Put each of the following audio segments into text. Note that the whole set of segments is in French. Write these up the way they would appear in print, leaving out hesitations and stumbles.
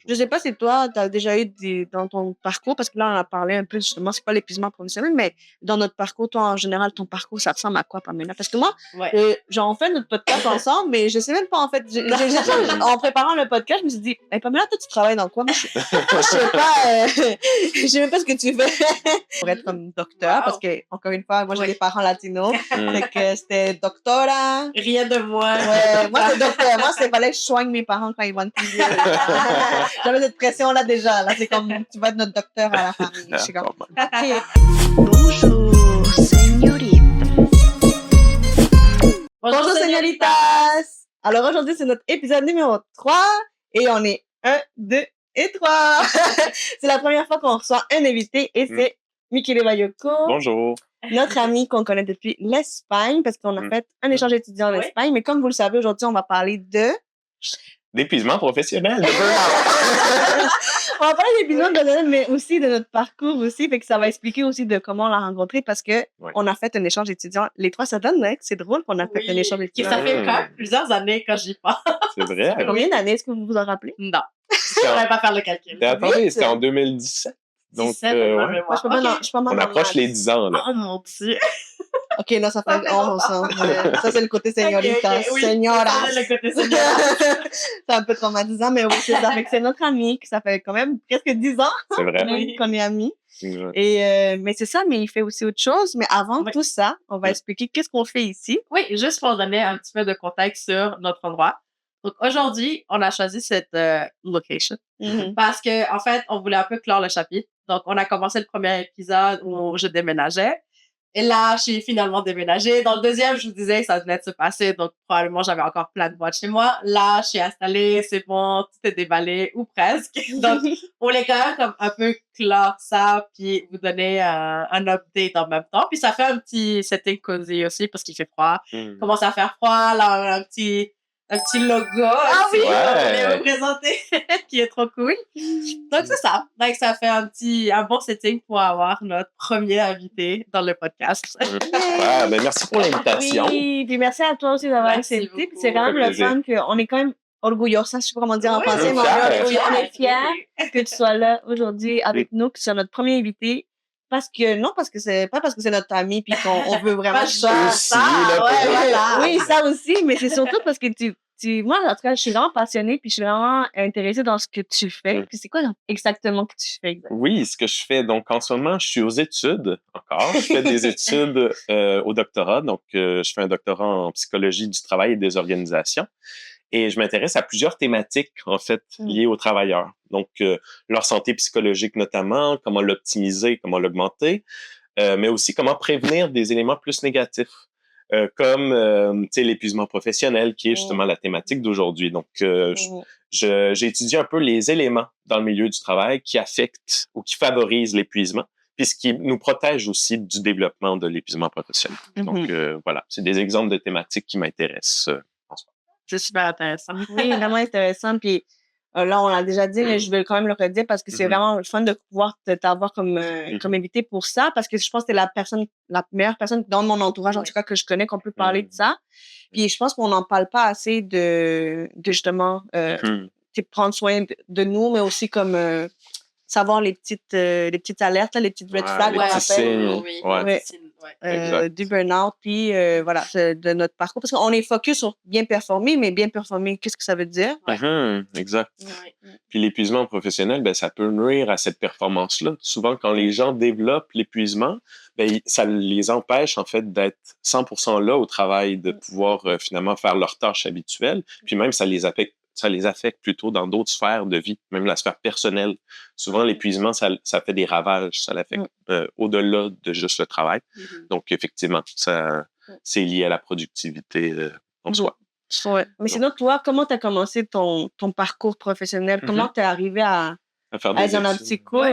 Je sais pas si toi, tu as déjà eu dans ton parcours, parce que là, on a parlé un peu justement, c'est pas l'épuisement professionnel, mais dans notre parcours, toi, en général, ton parcours, ça ressemble à quoi, Pamela? Parce que moi, Ouais. genre, on fait notre podcast ensemble, mais je sais même pas, en fait, en préparant le podcast, je me suis dit, hey, Pamela, toi, tu travailles dans quoi? Moi, je sais pas, je sais même pas ce que tu fais pour être comme docteur, parce que, encore une fois, moi, j'ai des parents latinos, fait que c'était doctora. Rien de moi. Ouais, moi, c'est docteur. Moi, c'est fallait que je soigne mes parents quand ils vont être plus vieux. J'avais cette pression-là déjà. Là, c'est comme, tu vas être notre docteur à la famille. Je suis comme, OK. Bonjour, señorita. Bonjour, señoritas. Alors, aujourd'hui, c'est notre épisode numéro 3 et on est 1, 2 et 3. C'est la première fois qu'on reçoit un invité et c'est Michele Bayoko. Bonjour. Notre ami qu'on connaît depuis l'Espagne, parce qu'on a fait un échange étudiant en Espagne. Mais comme vous le savez, aujourd'hui, on va parler d'épuisement professionnel, de burn-out. On va parler d'épuisement professionnel, mais aussi de notre parcours aussi. Fait que ça va expliquer aussi de comment on l'a rencontré, parce que on a fait un échange étudiant. Les trois, ça donne, hein? C'est drôle qu'on a fait un échange étudiant. Ça fait quand même plusieurs années quand j'y pense. C'est vrai. Combien d'années est-ce que vous vous en rappelez? Non. Je ne pourrais pas faire le calcul. Attendez, c'était en 2017. Donc, on approche les 10 ans, là. Oh mon Dieu! OK, là, ça fait 11 ans. Ça, c'est le côté señorita. Okay, Señora. Le côté señora. C'est un peu traumatisant, mais oui, c'est ça. Fait que c'est notre ami, que ça fait quand même presque 10 ans c'est vrai. qu'on est amis. Et, mais c'est ça, mais il fait aussi autre chose. Mais avant tout ça, on va expliquer qu'est-ce qu'on fait ici. Oui, juste pour donner un petit peu de contexte sur notre endroit. Donc, aujourd'hui, on a choisi cette location parce que, en fait, on voulait un peu clore le chapitre. Donc, on a commencé le premier épisode où je déménageais. Et là, j'ai finalement déménagé. Dans le deuxième, je vous disais que ça venait de se passer. Donc, probablement, j'avais encore plein de boîtes chez moi. Là, je suis installée, c'est bon, tout est déballé, ou presque. Donc, on voulait quand même comme un peu clore ça, puis vous donner un update en même temps. Puis, ça fait un petit setting cozy aussi parce qu'il fait froid. Commence à faire froid. Là, on a un petit logo on voulait vous présenter qui est trop cool. Donc, c'est ça. Donc, ça fait un bon setting pour avoir notre premier invité dans le podcast. Ben, merci pour l'invitation. Oui, puis merci à toi aussi d'avoir accepté. Puis c'est quand même le fun qu'on est quand même orgueillosa, je sais pas comment dire en français, mais on est fiers que tu sois là aujourd'hui avec nous, que tu sois notre premier invité. Parce que c'est pas parce que c'est notre ami puis qu'on veut vraiment ça. Oui, ça aussi, mais c'est surtout parce que moi, en tout cas, je suis vraiment passionnée puis je suis vraiment intéressée dans ce que tu fais. Puis c'est quoi exactement que tu fais exactement? Oui, ce que je fais, donc en ce moment, je suis aux études encore. Je fais des études au doctorat. Donc, je fais un doctorat en psychologie du travail et des organisations. Et je m'intéresse à plusieurs thématiques, en fait, liées aux travailleurs. Donc, leur santé psychologique notamment, comment l'optimiser, comment l'augmenter, mais aussi comment prévenir des éléments plus négatifs, comme l'épuisement professionnel, qui est justement la thématique d'aujourd'hui. Donc, j'ai étudié un peu les éléments dans le milieu du travail qui affectent ou qui favorisent l'épuisement, puis ce qui nous protège aussi du développement de l'épuisement professionnel. Donc, voilà, c'est des exemples de thématiques qui m'intéressent en ce moment. C'est super intéressant. Oui, vraiment intéressant. Puis là, on l'a déjà dit, mais je vais quand même le redire parce que c'est vraiment le fun de pouvoir t'avoir comme invité pour ça, parce que je pense que t'es la meilleure personne dans mon entourage, en tout cas, que je connais, qu'on peut parler de ça. Puis je pense qu'on n'en parle pas assez de justement prendre soin de nous, mais aussi comme savoir les petites alertes, là, les petites red flags, du burn-out, puis voilà, de notre parcours. Parce qu'on est focus sur bien performer, mais bien performer, qu'est-ce que ça veut dire? Exact. Puis l'épuisement professionnel, ben, ça peut nuire à cette performance-là. Souvent, quand les gens développent l'épuisement, ben, ça les empêche, en fait, d'être 100% là au travail, de pouvoir finalement faire leurs tâches habituelles. Puis même, ça les affecte plutôt dans d'autres sphères de vie, même la sphère personnelle. Souvent, l'épuisement, ça fait des ravages, ça l'affecte au-delà de juste le travail. Donc, effectivement, c'est lié à la productivité en soi. Ouais. Mais sinon, toi, comment tu as commencé ton parcours professionnel? Comment tu es arrivé à faire des être dans la psycho?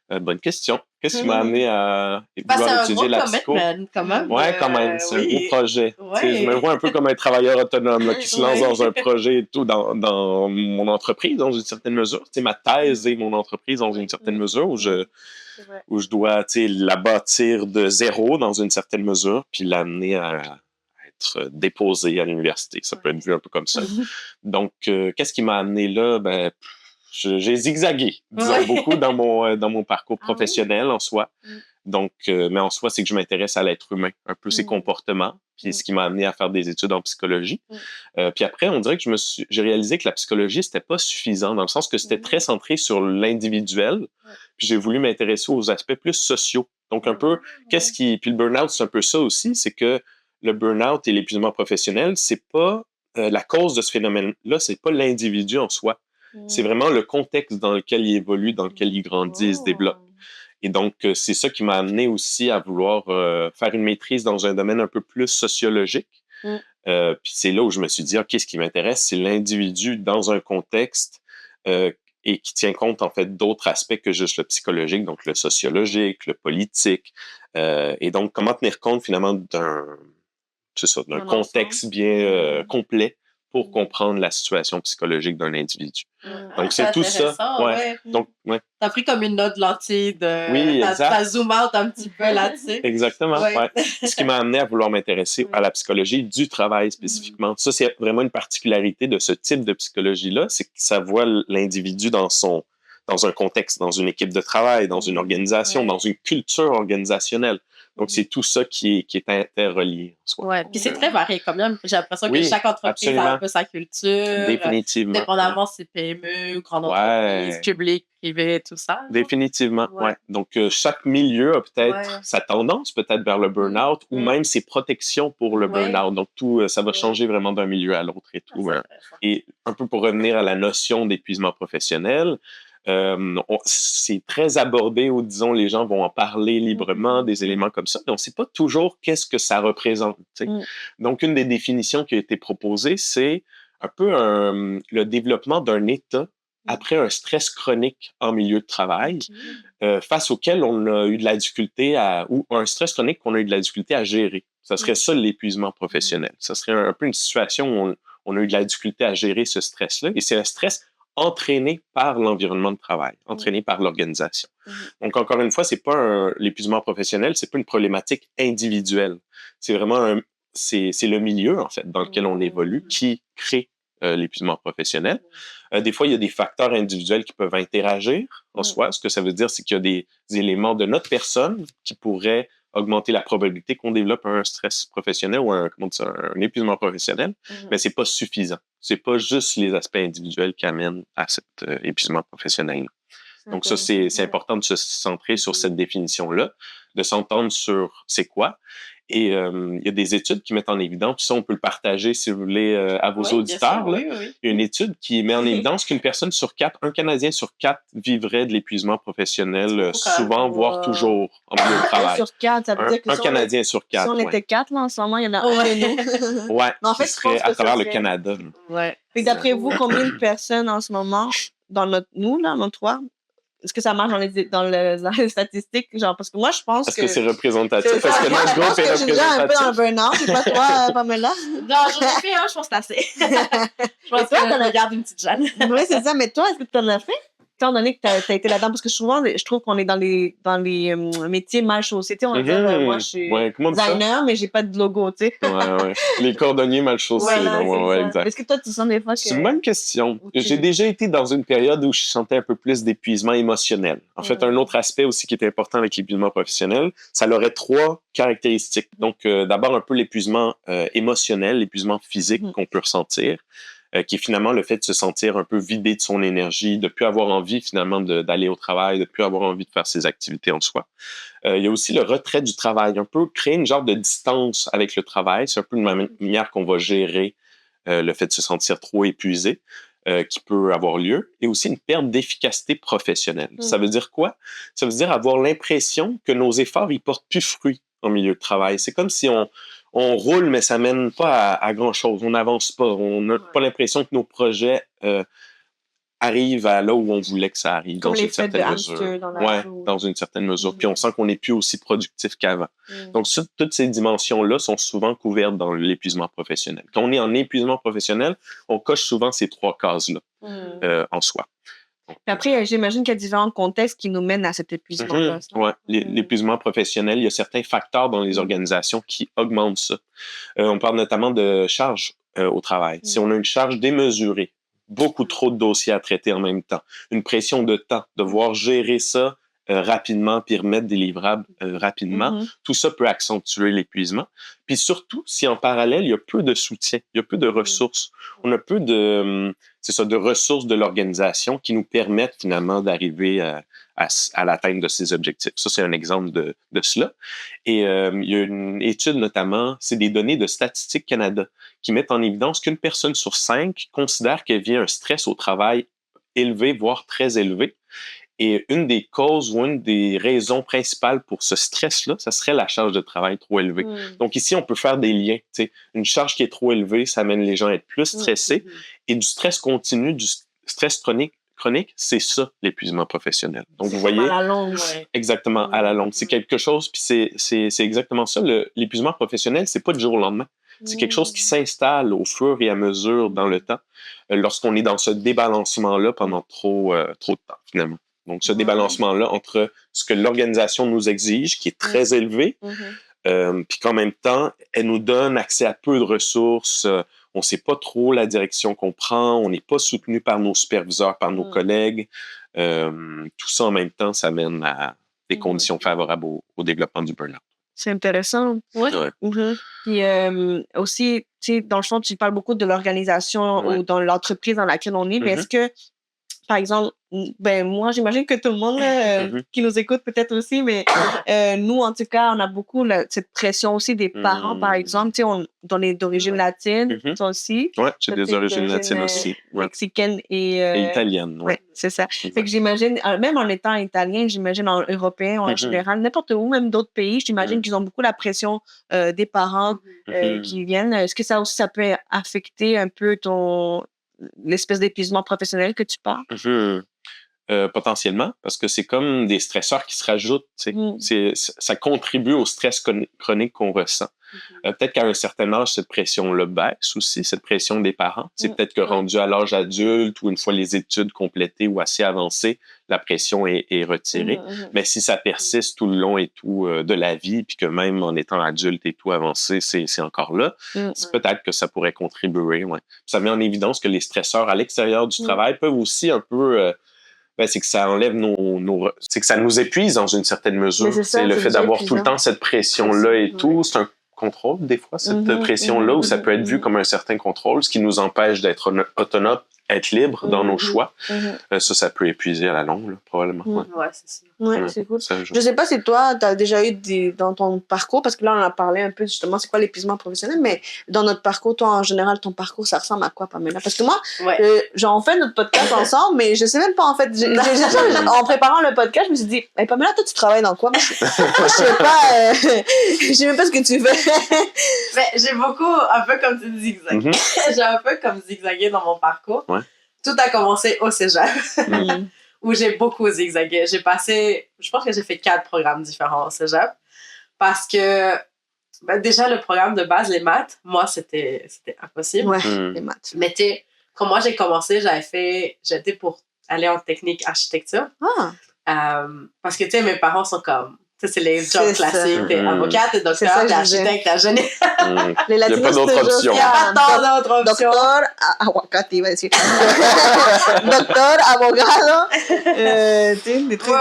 Bonne question. Qu'est-ce qui m'a amené à vouloir étudier la psycho? Quand même. Oui, quand même. C'est un gros projet. Je me vois un peu comme un travailleur autonome là, qui se lance dans un projet et tout, dans mon entreprise, dans une certaine mesure. Ma thèse et mon entreprise, dans une certaine mesure, où je dois la bâtir de zéro, dans une certaine mesure, puis l'amener à être déposé à l'université. Ça peut être vu un peu comme ça. Donc, qu'est-ce qui m'a amené là? Ben, j'ai zigzagué, disons, beaucoup dans mon parcours professionnel en soi. Donc, mais en soi, c'est que je m'intéresse à l'être humain, un peu ses comportements, puis ce qui m'a amené à faire des études en psychologie. Puis après, on dirait que j'ai réalisé que la psychologie, c'était pas suffisant, dans le sens que c'était très centré sur l'individuel, puis j'ai voulu m'intéresser aux aspects plus sociaux. Donc, un peu, puis le burn-out, c'est un peu ça aussi, c'est que le burn-out et l'épuisement professionnel, c'est pas la cause de ce phénomène-là, c'est pas l'individu en soi. C'est vraiment le contexte dans lequel il évolue, dans lequel il grandit, il se développe. Et donc, c'est ça qui m'a amené aussi à vouloir faire une maîtrise dans un domaine un peu plus sociologique. Puis c'est là où je me suis dit, OK, ce qui m'intéresse, c'est l'individu dans un contexte et qui tient compte, en fait, d'autres aspects que juste le psychologique, donc le sociologique, le politique. Et donc, comment tenir compte, finalement, d'un contexte bien complet pour comprendre la situation psychologique d'un individu. Donc, c'est tout ça. Ouais. Donc, t'as pris comme une note lentille de... Oui, exact. T'as zoom out un petit peu là-dessus. Exactement, Ce qui m'a amené à vouloir m'intéresser à la psychologie du travail spécifiquement. Ça, c'est vraiment une particularité de ce type de psychologie-là, c'est que ça voit l'individu dans un contexte, dans une équipe de travail, dans une organisation, dans une culture organisationnelle. Donc, c'est tout ça qui est interrelié. Oui, puis c'est très varié quand même. J'ai l'impression que chaque entreprise a un peu sa culture. Définitivement. Dépendamment si c'est PME, grande entreprise, public, privé, tout ça. Définitivement, Donc, chaque milieu a peut-être sa tendance, peut-être vers le burn-out, ou même ses protections pour le burn-out. Donc, tout, ça va changer vraiment d'un milieu à l'autre et tout. Et un peu pour revenir à la notion d'épuisement professionnel, c'est très abordé, ou disons, les gens vont en parler librement, des éléments comme ça, mais on ne sait pas toujours qu'est-ce que ça représente. Donc, une des définitions qui a été proposée, c'est un peu le développement d'un état après un stress chronique en milieu de travail, face auquel on a eu de la difficulté ou un stress chronique qu'on a eu de la difficulté à gérer. Ça serait ça l'épuisement professionnel. Ça serait un peu une situation où on a eu de la difficulté à gérer ce stress-là, et c'est un stress entraîné par l'environnement de travail, entraîné par l'organisation. Donc, encore une fois, c'est pas l'épuisement professionnel, c'est pas une problématique individuelle. C'est vraiment c'est le milieu, en fait, dans lequel on évolue qui crée l'épuisement professionnel. Des fois, il y a des facteurs individuels qui peuvent interagir en soi. Ce que ça veut dire, c'est qu'il y a des éléments de notre personne qui pourraient augmenter la probabilité qu'on développe un stress professionnel ou un épuisement professionnel, mais c'est pas suffisant. C'est pas juste les aspects individuels qui amènent à cet épuisement professionnel. Donc ça, c'est important de se centrer sur cette définition-là, de s'entendre sur c'est quoi. Et il y a des études qui mettent en évidence, puis ça, on peut le partager, si vous voulez, à vos auditeurs. Là. Il y a une étude qui met en évidence qu'une personne sur 4, un Canadien sur 4 vivrait de l'épuisement professionnel souvent, voire toujours en milieu de travail. Sur 4, ça veut dire que un Canadien sur 4. Si on était 4, là, en ce moment, il y en a un de nous. En fait, serait à travers le Canada. Puis d'après vous, combien de personnes en ce moment, dans notre trois, est-ce que ça marche dans les statistiques? Genre, parce que moi, je pense Est-ce que c'est représentatif? Est-ce que notre groupe est représentatif? Je suis déjà un peu dans le burn-out. C'est pas toi, Pamela? Non, j'en ai fait un, je pense que c'est assez. Je pense que je regarde une petite Jeanne. Oui, c'est ça. Mais toi, est-ce que tu en as fait? Étant donné que tu as été là-dedans, parce que souvent, je trouve qu'on est dans les métiers mal chaussés. On va dire, moi, je suis designer, mais j'ai pas de logo, tu sais. Les cordonniers mal chaussés. Exact. Est-ce que toi, tu sens des fois que... C'est une bonne question. J'ai déjà été dans une période où je sentais un peu plus d'épuisement émotionnel. En fait, un autre aspect aussi qui est important avec l'épuisement professionnel, ça aurait 3 caractéristiques. Donc, d'abord, un peu l'épuisement émotionnel, l'épuisement physique qu'on peut ressentir. Qui est finalement le fait de se sentir un peu vidé de son énergie, de ne plus avoir envie finalement d'aller au travail, de ne plus avoir envie de faire ses activités en soi. Il y a aussi le retrait du travail, un peu créer une genre de distance avec le travail. C'est un peu une manière qu'on va gérer le fait de se sentir trop épuisé qui peut avoir lieu. Et aussi une perte d'efficacité professionnelle. Ça veut dire quoi? Ça veut dire avoir l'impression que nos efforts ils portent plus fruit en milieu de travail. C'est comme si on roule, mais ça mène pas à grand-chose. On n'avance pas. On n'a pas l'impression que nos projets arrivent à là où on voulait que ça arrive. Comme dans les une certaine mesure. Dans une certaine mesure. Puis on sent qu'on n'est plus aussi productif qu'avant. Donc, toutes ces dimensions-là sont souvent couvertes dans l'épuisement professionnel. Quand on est en épuisement professionnel, on coche souvent ces 3 cases-là en soi. Puis après, j'imagine qu'il y a différents contextes qui nous mènent à cet épuisement-là. L'épuisement professionnel, il y a certains facteurs dans les organisations qui augmentent ça. On parle notamment de charge au travail. Si on a une charge démesurée beaucoup trop de dossiers à traiter en même temps, une pression de temps, devoir gérer ça rapidement puis remettre des livrables rapidement, tout ça peut accentuer l'épuisement. Puis surtout, si en parallèle, il y a peu de soutien, il y a peu de ressources, on a peu de, de ressources de l'organisation qui nous permettent finalement d'arriver à l'atteinte de ces objectifs. Ça, c'est un exemple de cela. Et il y a une étude notamment, c'est des données de Statistique Canada qui mettent en évidence qu'une personne sur 5 considère qu'elle vit un stress au travail élevé, voire très élevé. Et une des causes ou une des raisons principales pour ce stress-là, ça serait la charge de travail trop élevée. Donc ici, on peut faire des liens. T'sais. Une charge qui est trop élevée, ça amène les gens à être plus stressés. Et du stress continu, du stress chronique, c'est ça, l'épuisement professionnel. Donc, vous voyez... À la longue. Exactement, à la longue. C'est quelque chose, puis c'est exactement ça. L'épuisement professionnel, c'est pas du jour au lendemain. C'est quelque chose qui s'installe au fur et à mesure dans le temps, lorsqu'on est dans ce débalancement-là pendant trop de temps, finalement. Donc, ce débalancement-là entre ce que l'organisation nous exige, qui est très élevé, puis qu'en même temps, elle nous donne accès à peu de ressources, on ne sait pas trop la direction qu'on prend, on n'est pas soutenu par nos superviseurs, par nos collègues. Tout ça en même temps, ça mène à des conditions favorables au développement du burn-out. C'est intéressant. Oui. Puis aussi, tu sais, dans le fond, tu parles beaucoup de l'organisation ou dans l'entreprise dans laquelle on est, mais est-ce que, par exemple, ben moi, j'imagine que tout le monde qui nous écoute peut-être aussi, mais nous, en tout cas, on a beaucoup cette pression aussi des parents, par exemple. Tu sais, on est d'origine latine, toi aussi. Oui, j'ai des origines latines aussi. Mexicaine et italienne. Oui, c'est ça. Fait que j'imagine, même en étant italien, j'imagine en européen en général, n'importe où, même d'autres pays, j'imagine qu'ils ont beaucoup la pression des parents qui viennent. Est-ce que ça aussi, ça peut affecter un peu l'espèce d'épuisement professionnel que tu parles? Potentiellement, parce que c'est comme des stresseurs qui se rajoutent. Ça contribue au stress chronique qu'on ressent. Peut-être qu'à un certain âge, cette pression-là baisse aussi, cette pression des parents. Peut-être que rendu à l'âge adulte ou une fois les études complétées ou assez avancées, la pression est retirée. Mais si ça persiste tout le long et tout de la vie, puis que même en étant adulte et tout avancé, c'est encore là, c'est peut-être que ça pourrait contribuer. Ouais. Ça met en évidence que les stresseurs à l'extérieur du travail peuvent aussi un peu... c'est que ça enlève c'est que ça nous épuise dans une certaine mesure. C'est le fait d'avoir tout le temps cette pression-là et tout. C'est un contrôle, des fois, cette pression-là, où ça peut être vu comme un certain contrôle, ce qui nous empêche d'être autonome, être libre dans nos choix. Ça peut épuiser à la longue, là, probablement. Ouais, c'est ça. Ouais, c'est cool. Je sais pas si toi, tu as déjà eu dans ton parcours, parce que là, on a parlé un peu justement, c'est quoi l'épuisement professionnel, mais dans notre parcours, toi, en général, ton parcours, ça ressemble à quoi, Pamela? Parce que moi, genre, on fait notre podcast ensemble, mais je sais même pas, en fait, en préparant le podcast, je me suis dit, hey, Pamela, toi, tu travailles dans quoi? Moi, je sais pas, je sais même pas ce que tu fais. Mais j'ai beaucoup, un peu comme tu zigzagues. J'ai un peu comme zigzagué dans mon parcours. Tout a commencé au cégep. Où j'ai beaucoup zigzagué. Je pense que j'ai fait 4 programmes différents au cégep. Parce que, déjà, le programme de base, les maths, moi, c'était impossible. Ouais, les maths. Mais tu sais, quand moi, j'ai commencé, j'étais pour aller en technique architecture. Parce que, tu sais, mes parents sont comme... Ça, c'est les jobs classiques. T'es avocate, t'es docteur, t'es architecte, t'es ingénieur. Il n'y a pas d'autre option. Il n'y a pas tant d'autres options. Docteur, aguacate, il va dire. Docteur, abogado. Tu sais, des trucs...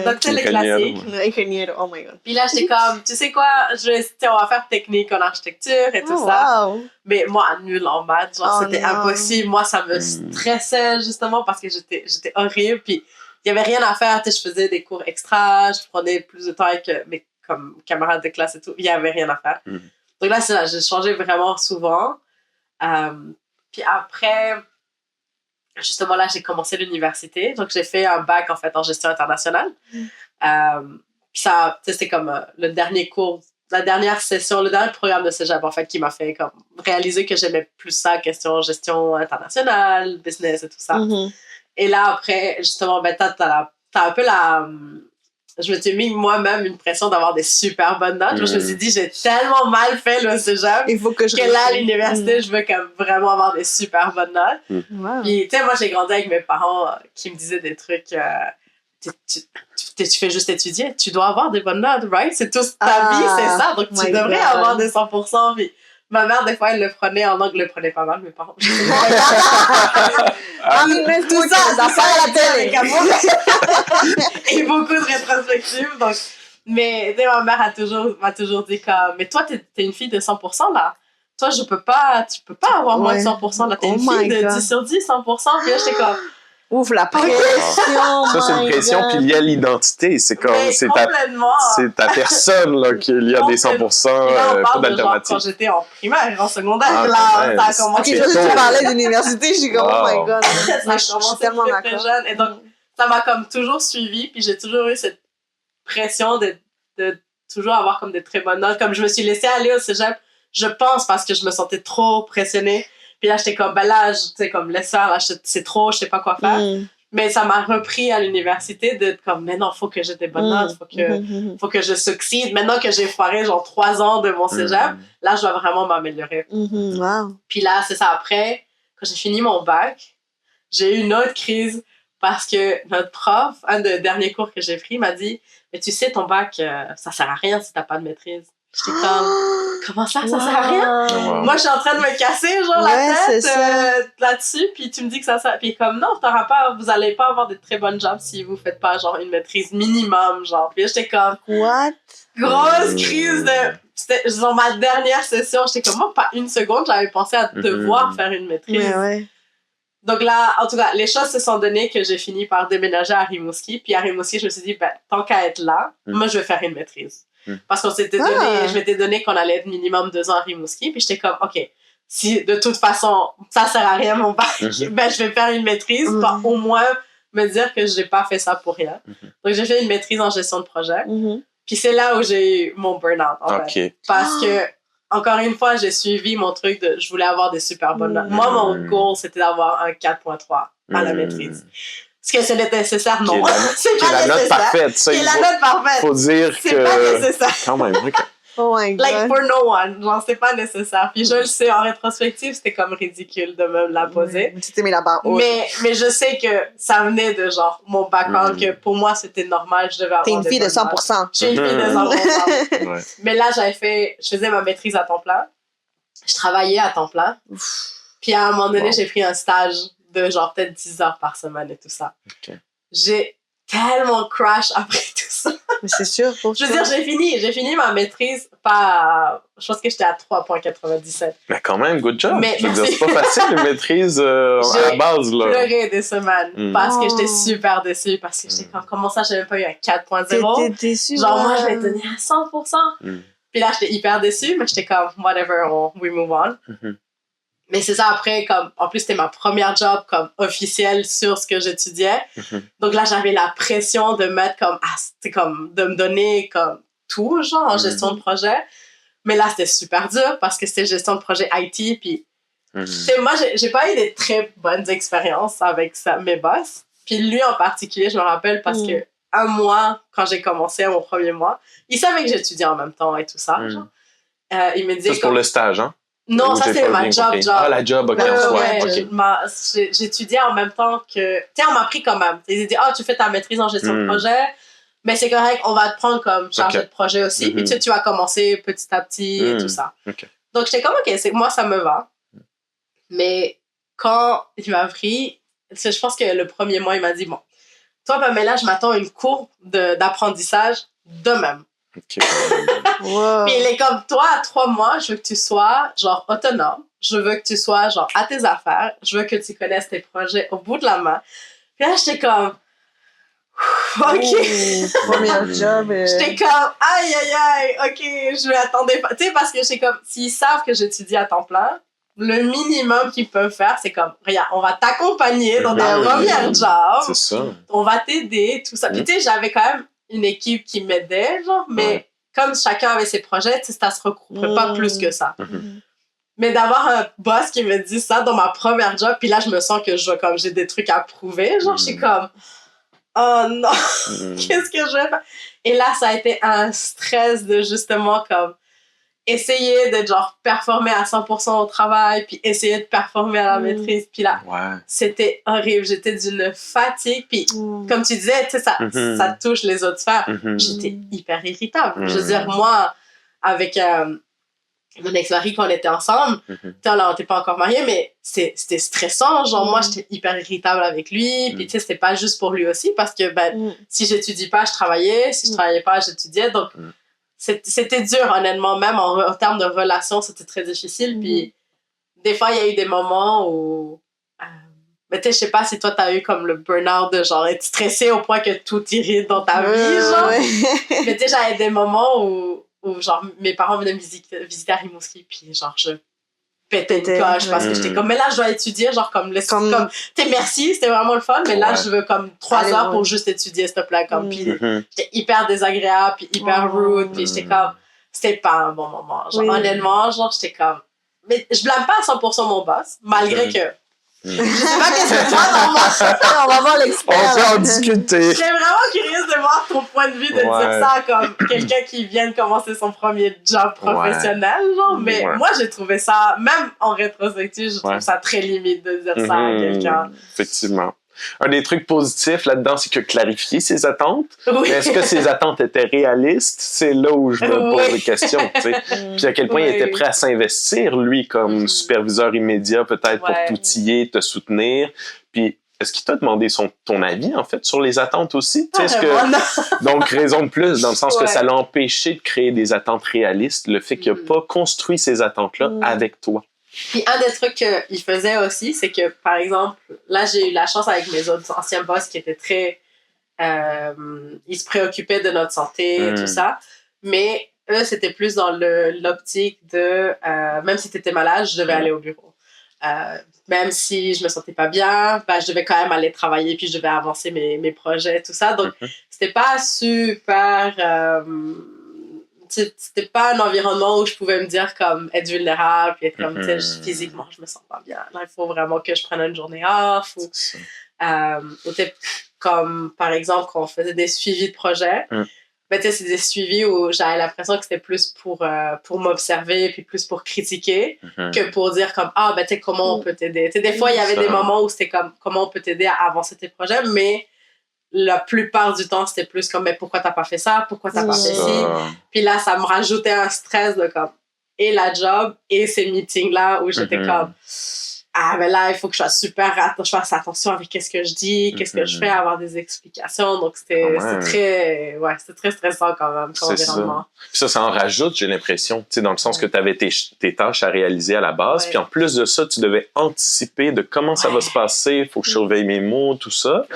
Donc, c'est les classiques. Ingénieur, oh my God. Puis là, j'étais comme, tu sais quoi, on va faire technique en architecture et tout ça. Wow. Mais moi, nulle en maths, genre, c'était impossible. Moi, ça me stressait, justement, parce que j'étais horrible. Puis, il n'y avait rien à faire, tu sais, je faisais des cours extra, je prenais plus de temps avec mes camarades de classe et tout, il n'y avait rien à faire. Donc là, c'est là, j'ai changé vraiment souvent. Puis après, justement là, j'ai commencé l'université, donc j'ai fait un bac en fait en gestion internationale. Puis ça, tu sais, c'est comme le dernier cours, la dernière session, le dernier programme de cégep en fait qui m'a fait comme réaliser que j'aimais plus ça, gestion internationale, business et tout ça. Et là, après, justement, t'as un peu je me suis mis moi-même une pression d'avoir des super bonnes notes. Je me suis dit, j'ai tellement mal fait le cégep il faut que là, à l'université, je veux comme vraiment avoir des super bonnes notes. Puis, tu sais, moi, j'ai grandi avec mes parents qui me disaient des trucs... tu fais juste étudier, tu dois avoir des bonnes notes, right? C'est toute ta vie, c'est ça. Donc, tu devrais avoir des 100%. Puis Ma mère, des fois, elle le prenait en anglais. Le prenait pas mal, mes parents. Tout ça à la télé. Et beaucoup de rétrospectives. Donc... Mais tu sais, ma mère m'a toujours dit comme, mais toi, t'es une fille de 100%, là. Toi, tu peux pas avoir moins de 100%, là. T'es une fille de 10 sur 10, 100%. Puis là, j'étais comme... Ouf, la pression! Ça, c'est une pression, puis liée à l'identité. C'est comme, c'est ta personne, là, qu'il y a des 100%, pas d'alternative. Quand j'étais en primaire, en secondaire, là, ça a commencé. Ok, tu parlais d'université, je suis comme, oh my god. Ça a commencé tellement très jeune. Et donc, ça m'a comme toujours suivi, puis j'ai toujours eu cette pression de toujours avoir comme des très bonnes notes. Comme je me suis laissée aller au cégep, je pense, parce que je me sentais trop pressionnée. Puis là, j'étais comme, ben là, tu sais, comme, laisse faire, là, c'est trop, je sais pas quoi faire. Mais ça m'a repris à l'université de comme, mais non, faut que j'ai des bonnes notes, faut que je succède. Maintenant que j'ai foiré genre 3 ans de mon cégep, là, je dois vraiment m'améliorer. Wow. Puis là, c'est ça. Après, quand j'ai fini mon bac, j'ai eu une autre crise parce que notre prof, un des derniers cours que j'ai pris, m'a dit, mais tu sais, ton bac, ça sert à rien si t'as pas de maîtrise. J'étais comme, comment ça sert à rien? Moi, je suis en train de me casser, genre, la tête là-dessus, puis tu me dis que ça sert. Puis comme, non, vous allez pas avoir de très bonnes jobs si vous faites pas, genre, une maîtrise minimum, genre. Puis j'étais comme, what? Grosse crise de... C'était, genre, ma dernière session, j'étais comme, moi, pas une seconde, j'avais pensé à devoir faire une maîtrise. Ouais. Donc là, en tout cas, les choses se sont données que j'ai fini par déménager à Rimouski. Puis à Rimouski, je me suis dit, ben, tant qu'à être là, moi, je vais faire une maîtrise. Parce qu'on s'était donné, je m'étais donné qu'on allait être minimum 2 ans à Rimouski. Puis j'étais comme, OK, si de toute façon, ça sert à rien mon bac, ben, je vais faire une maîtrise pour au moins me dire que j'ai pas fait ça pour rien. Donc j'ai fait une maîtrise en gestion de projet. Puis c'est là où j'ai eu mon burn-out, en fait. Parce que, encore une fois, j'ai suivi mon truc de, je voulais avoir des super bonnes notes. Moi, mon goal, c'était d'avoir un 4.3 à la maîtrise. Est-ce que c'était nécessaire? Non. C'est pas la note parfaite. C'est la note parfaite. Faut dire que... C'est pas nécessaire. Quand même, OK. Oh my God. Like, for no one. Genre, c'est pas nécessaire. Puis je le sais, en rétrospective, c'était comme ridicule de me la poser. Tu t'es mis la barre haute. Mais je sais que ça venait de, genre, mon background, que pour moi, c'était normal. Je devais avoir T'es une fille de 100%. Je suis une fille de 100%. Ouais. Mais là, je faisais ma maîtrise à temps plein. Je travaillais à temps plein. Puis à un moment donné, j'ai pris un stage de genre peut-être 10 heures par semaine et tout ça. J'ai tellement crash après tout ça. Mais c'est sûr. Je veux dire, j'ai fini ma maîtrise je pense que j'étais à 3.97. Mais quand même, good job. Mais je veux dire, c'est pas facile une maîtrise à la base, là. J'ai pleuré des semaines parce que j'étais super déçue parce que j'étais comme, comment ça, j'avais pas eu un 4.0. T'étais déçue. Genre, moi, je l'ai donné à 100%. Puis là, j'étais hyper déçue, mais j'étais comme, whatever, we move on. Mais c'est ça, après, comme, en plus, c'était ma première job, comme, officielle sur ce que j'étudiais. Donc là, j'avais la pression de mettre comme, de me donner, comme, tout, genre, en gestion de projet. Mais là, c'était super dur parce que c'était gestion de projet IT. Puis, moi, j'ai pas eu des très bonnes expériences avec mes boss. Puis lui, en particulier, je me rappelle parce que un mois, quand j'ai commencé, mon premier mois, il savait que j'étudiais en même temps et tout ça, genre. Il me disait... Ça, c'est pour le stage, hein? Non, ça, c'est ma job. Ah, la job, OK, en soi. J'étudiais en même temps que... Tu sais, on m'a pris quand même. Ils ont dit, tu fais ta maîtrise en gestion de projet, mais c'est correct, on va te prendre comme chargé de projet aussi. Puis tu vas commencer petit à petit et tout ça. Donc, j'étais comme, OK, moi, ça me va. Mais quand il m'a pris, je pense que le premier mois, il m'a dit, bon, toi, Pamela, je m'attends à une courbe d'apprentissage de même. Wow. Puis il est comme, toi, à 3 mois, je veux que tu sois, genre, autonome. Je veux que tu sois, genre, à tes affaires. Je veux que tu connaisses tes projets au bout de la main. Puis là, j'étais comme, OK. Premier job. J'étais comme, aïe, aïe, aïe, OK, je m'attendais pas. Tu sais, parce que j'étais comme, s'ils savent que j'étudie à temps plein, le minimum qu'ils peuvent faire, c'est comme, regarde, on va t'accompagner dans ta première job. C'est ça. On va t'aider, tout ça. Puis tu sais, j'avais quand même une équipe qui m'aidait, genre, mais comme chacun avait ses projets, tu sais, ça se regroupait pas plus que ça. Mais d'avoir un boss qui me dit ça dans ma première job, puis là, je me sens que j'ai des trucs à prouver, genre, je suis comme, oh non, qu'est-ce que je vais faire? Et là, ça a été un stress de justement, comme, essayer de genre performer à 100% au travail, puis essayer de performer à la maîtrise. Puis là, c'était horrible. J'étais d'une fatigue. Puis comme tu disais, tu sais, ça touche les autres sphères. J'étais hyper irritable. Je veux dire, moi, avec mon ex-mari quand on était ensemble. Là, on n'était pas encore mariés, mais c'était stressant. Genre, moi, j'étais hyper irritable avec lui. Puis, tu sais, c'était pas juste pour lui aussi parce que, si j'étudie pas, je travaillais. Si je travaillais pas, j'étudiais. Donc, c'était dur, honnêtement. Même en termes de relations, c'était très difficile. Puis, des fois, il y a eu des moments où... mais tu sais, je sais pas si toi, t'as eu comme le burn-out de genre être stressé au point que tout t'irrite dans ta vie, genre. Mais tu sais, j'avais des moments où genre, mes parents venaient me visiter à Rimouski, puis genre, je pétais une coche parce que j'étais comme, mais là, je dois étudier, genre, comme t'es merci, c'était vraiment le fun, mais là, je veux comme 3 heures pour juste étudier, s'il te plaît, comme, puis j'étais hyper désagréable, puis hyper rude, puis j'étais comme, c'était pas un bon moment, genre, honnêtement, genre, j'étais comme, mais je blâme pas à 100% mon boss, malgré que je sais pas qu'est-ce que toi dans mon... On va voir l'expert. On peut en discuter. Je serais vraiment curieuse de voir ton point de vue de dire ça comme quelqu'un qui vient de commencer son premier job professionnel, genre. Mais moi, j'ai trouvé ça, même en rétrospective, je trouve ça très limite de dire ça à quelqu'un. Effectivement. Un des trucs positifs là-dedans, c'est que clarifier ses attentes. Oui. Mais est-ce que ses attentes étaient réalistes? C'est là où je me pose des questions. Puis à quel point il était prêt à s'investir, lui, comme superviseur immédiat, peut-être pour t'outiller, te soutenir. Puis est-ce qu'il t'a demandé ton avis, en fait, sur les attentes aussi? Donc, raison de plus, dans le sens que ça l'a empêché de créer des attentes réalistes, le fait qu'il n'a pas construit ces attentes-là avec toi. Puis un des trucs qu'il faisait aussi, c'est que, par exemple, là, j'ai eu la chance avec mes autres anciens boss qui étaient très... ils se préoccupaient de notre santé et tout ça. Mais eux, c'était plus dans l'optique de... même si t'étais malade, je devais aller au bureau. Même si je me sentais pas bien, je devais quand même aller travailler puis je devais avancer mes projets, tout ça. Donc, c'était pas super... c'était pas un environnement où je pouvais me dire comme être vulnérable puis être comme tu sais physiquement je me sens pas bien là il faut vraiment que je prenne une journée off ou comme par exemple quand on faisait des suivis de projet ben tu sais c'est des suivis où j'avais l'impression que c'était plus pour m'observer puis plus pour critiquer que pour dire comme ben tu sais comment on peut t'aider tu sais des fois il y avait des moments où c'était comme comment on peut t'aider à avancer tes projets mais la plupart du temps, c'était plus comme, mais pourquoi t'as pas fait ça? Pourquoi t'as pas fait ci? Puis là, ça me rajoutait un stress de comme, et la job, et ces meetings-là où j'étais comme, mais là, il faut que je fasse attention avec qu'est-ce que je dis, qu'est-ce que je fais, avoir des explications. Donc, c'était très stressant quand même, comme environnement. Puis ça en rajoute, j'ai l'impression, tu sais, dans le sens que tu avais tes tâches à réaliser à la base. Puis en plus de ça, tu devais anticiper de comment ça va se passer, il faut que je surveille mes mots, tout ça.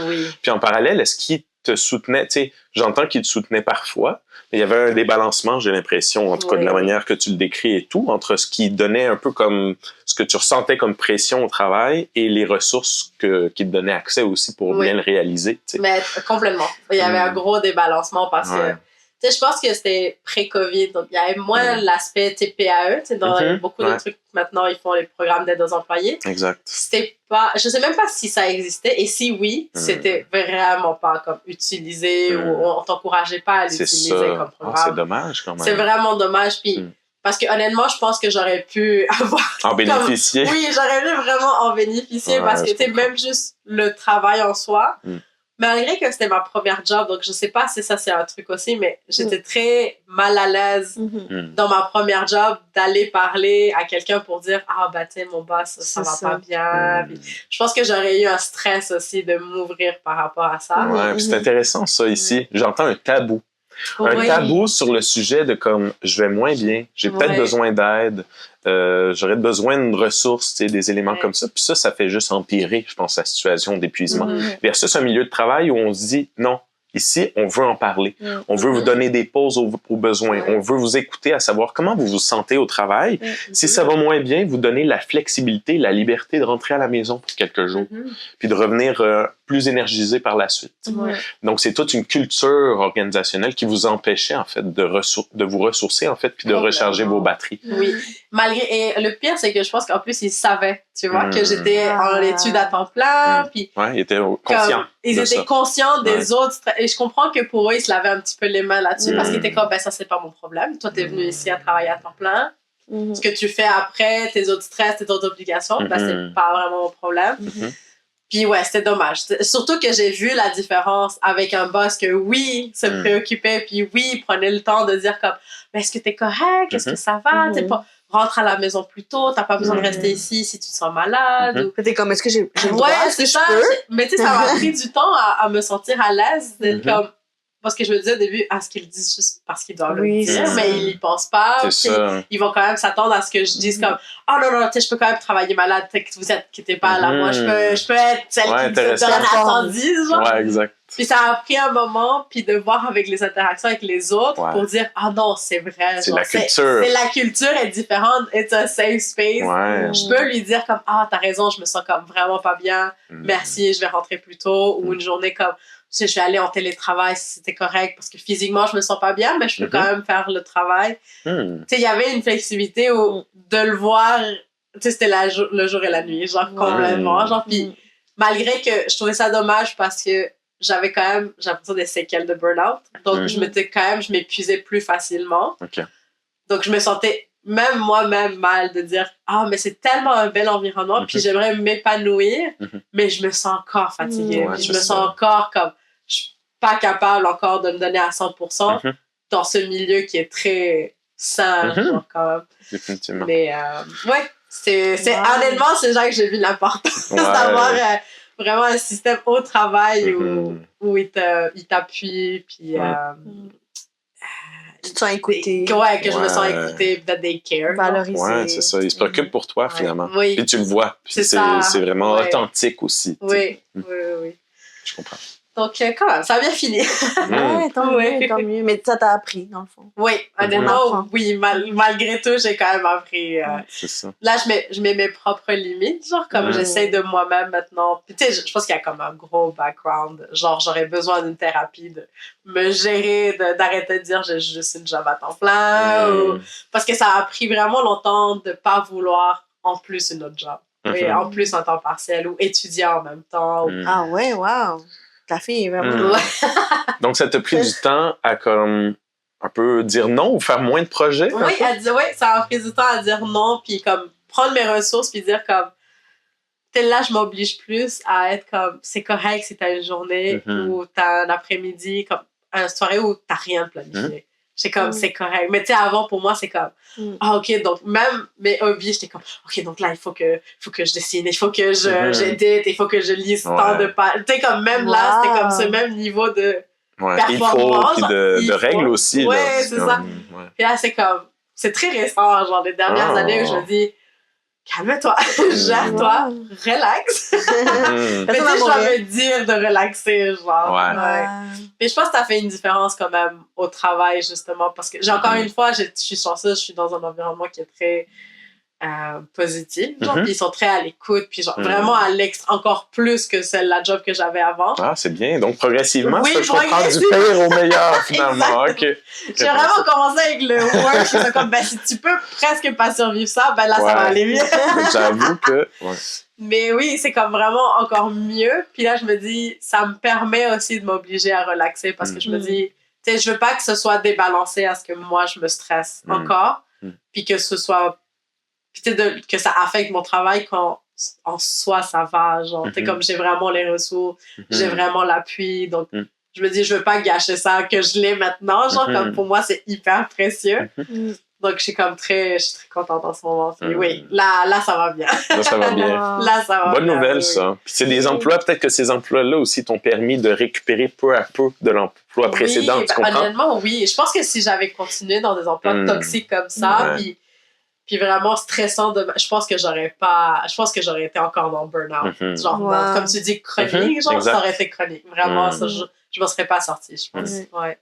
Puis en parallèle, est-ce qu'il te soutenait, tu sais, j'entends qu'il te soutenait parfois, mais il y avait un débalancement, j'ai l'impression, en tout cas de la manière que tu le décris et tout, entre ce qui donnait un peu comme ce que tu ressentais comme pression au travail et les ressources qui te donnaient accès aussi pour bien le réaliser. Tu sais. Mais complètement. Il y avait un gros débalancement parce que tu sais, je pense que c'était pré-COVID, donc il y avait moins l'aspect PAE. Tu sais, dans beaucoup de trucs, maintenant, ils font les programmes d'aide aux employés. Exact. C'était pas... Je sais même pas si ça existait, et si oui, c'était vraiment pas comme utilisé, ou on t'encourageait pas à l'utiliser comme programme. C'est dommage quand même. C'est vraiment dommage, puis... Parce que honnêtement, je pense que j'aurais pu avoir... En bénéficier. Oui, j'aurais pu vraiment en bénéficier, parce que tu sais, même juste le travail en soi... Malgré que c'était ma première job, donc je sais pas si ça c'est un truc aussi, mais j'étais très mal à l'aise dans ma première job d'aller parler à quelqu'un pour dire tu sais mon boss ça va pas bien. Puis, je pense que j'aurais eu un stress aussi de m'ouvrir par rapport à ça. Puis c'est intéressant ça ici. J'entends un tabou. Un tabou sur le sujet de comme je vais moins bien, j'ai peut-être besoin d'aide, j'aurais besoin d'une ressource, tu sais, des éléments comme ça. Puis ça fait juste empirer, je pense, la situation d'épuisement. Versus un milieu de travail où on se dit non, ici, on veut en parler. On veut vous donner des pauses aux besoins. On veut vous écouter à savoir comment vous vous sentez au travail. Si ça va moins bien, vous donner la flexibilité, la liberté de rentrer à la maison pour quelques jours. Puis de revenir plus énergisé par la suite. Donc, c'est toute une culture organisationnelle qui vous empêchait, en fait, de vous ressourcer, en fait, puis de recharger vos batteries. Oui. Et le pire, c'est que je pense qu'en plus, ils savaient, tu vois, que j'étais en études à temps plein. Puis ils étaient conscients. Ils étaient conscients des autres. Et je comprends que pour eux, ils se lavaient un petit peu les mains là-dessus parce qu'ils étaient comme, ça, c'est pas mon problème. Toi, t'es venu ici à travailler à temps plein. Ce que tu fais après, tes autres stress, tes autres obligations, c'est pas vraiment mon problème. Puis c'était dommage. Surtout que j'ai vu la différence avec un boss que se préoccupait, puis prenait le temps de dire comme, mais est-ce que t'es correct? Est-ce que ça va? rentre à la maison plus tôt, t'as pas besoin de rester ici si tu te sens malade. T'es comme, est-ce que j'ai le droit? Ouais, c'est ça. Mais tu sais, ça m'a pris du temps à me sentir à l'aise d'être comme... Parce que je me disais au début, ce qu'ils le disent juste parce qu'ils doivent le dire, mais ils y pensent pas. Ils vont quand même s'attendre à ce que je dise comme, oh non, tu sais, je peux quand même travailler malade, que vous inquiétez pas, là, moi, je peux être celle qui se donne à 110, genre. Ouais, exact. Puis ça a pris un moment, puis de voir avec les interactions avec les autres pour dire, non, c'est vrai. C'est la culture. La culture est différente, it's a safe space. Ouais. Je peux lui dire comme, t'as raison, je me sens comme vraiment pas bien, merci, je vais rentrer plus tôt, ou une journée comme, je vais aller en télétravail si c'était correct parce que physiquement je me sens pas bien mais je peux quand même faire le travail. Tu sais, il y avait une flexibilité où de le voir, tu sais, c'était le jour et la nuit, genre complètement, genre, puis malgré que je trouvais ça dommage parce que j'avais l'impression des séquelles de burn-out, donc je m'épuisais plus facilement. Donc je me sentais même moi-même mal de dire mais c'est tellement un bel environnement puis j'aimerais m'épanouir mais je me sens encore fatiguée puis je me sens encore comme je suis pas capable encore de me donner à 100% dans ce milieu qui est très sain genre, quand même. Définitivement. Mais c'est honnêtement c'est là que j'ai vu l'importance d'avoir vraiment un système au travail où il t'appuie puis tu te sens écouté. Que je me sens écoutée, that they care. Valorisé. Ouais, c'est ça. Ils se préoccupent pour toi, finalement. Oui. Et tu le vois. Puis c'est vraiment authentique aussi. Oui. Je comprends. Donc, quand même, ça a bien fini. Ouais, tant mieux. Mais ça t'a appris, dans le fond. Oui, honnêtement, oui. Malgré tout, j'ai quand même appris. C'est ça. Là, je mets mes propres limites. Genre, comme j'essaie de moi-même maintenant. Puis, tu sais, je pense qu'il y a comme un gros background. Genre, j'aurais besoin d'une thérapie, de me gérer, d'arrêter de dire j'ai juste une job à temps plein. Parce que ça a pris vraiment longtemps de pas vouloir en plus une autre job. Et en plus en temps partiel ou étudier en même temps. Ah ouais, wow. Ta fille est vraiment... Donc, ça t'a pris du temps à comme un peu dire non ou faire moins de projets? Oui, ça a pris du temps à dire non, puis comme prendre mes ressources, puis dire comme, là, je m'oblige plus à être comme, c'est correct si t'as une journée ou t'as un après-midi, comme une soirée où t'as rien de planifié. C'est comme, c'est correct. Mais tu sais, avant, pour moi, c'est comme, OK, donc même mes hobbies, j'étais comme, OK, donc là, il faut que je dessine, il faut que j'édite, il faut que je lise tant de pages. Tu sais, comme même là, c'était comme ce même niveau de performance. Il faut, puis de règles aussi. Ouais, c'est ça. Et là, c'est comme, c'est très récent, genre les dernières années où je me dis, calme-toi, gère-toi, relax. Mais tu sais, je dois me dire de relaxer, genre. Mais je pense que ça fait une différence quand même au travail, justement, parce que encore une fois, je suis chanceuse, je suis dans un environnement qui est très positif, genre, puis ils sont très à l'écoute, puis genre vraiment encore plus que la job que j'avais avant. Ah, c'est bien. Donc, progressivement, je comprends du pire au meilleur, finalement. Okay. J'ai vraiment commencé avec le work, je suis comme, si tu peux presque pas survivre ça, là, ça va aller mieux. J'avoue que... Mais oui, c'est comme vraiment encore mieux. Puis là, je me dis, ça me permet aussi de m'obliger à relaxer parce que je me dis, tu sais, je veux pas que ce soit débalancé à ce que moi, je me stresse encore, puis que ce soit... Puis que ça affecte mon travail quand en soi ça va, genre comme j'ai vraiment les ressources, j'ai vraiment l'appui, donc je me dis je veux pas gâcher ça que je l'ai maintenant, genre comme pour moi c'est hyper précieux. Donc je suis très contente en ce moment. Oui, là ça va bien. Là ça va bien. Là ça va Bonne bien, nouvelle ça. Puis c'est des emplois, peut-être que ces emplois-là aussi t'ont permis de récupérer peu à peu de l'emploi précédent, tu comprends? Honnêtement oui, je pense que si j'avais continué dans des emplois toxiques comme ça, puis vraiment stressant je pense que j'aurais été encore dans le burn-out. Genre, comme tu dis, chronique, genre, ça aurait été chronique. Vraiment, ça, je m'en serais pas sortie, je pense.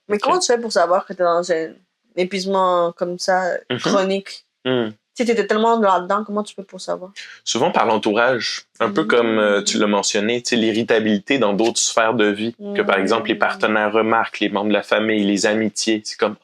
Mais comment tu fais pour savoir que t'es dans un épuisement comme ça, chronique? Tu sais, t'étais tellement là-dedans, comment tu peux pour savoir? Souvent par l'entourage. Un peu comme tu l'as mentionné, tu sais, l'irritabilité dans d'autres sphères de vie. Que par exemple, les partenaires remarquent, les membres de la famille, les amitiés. C'est comme,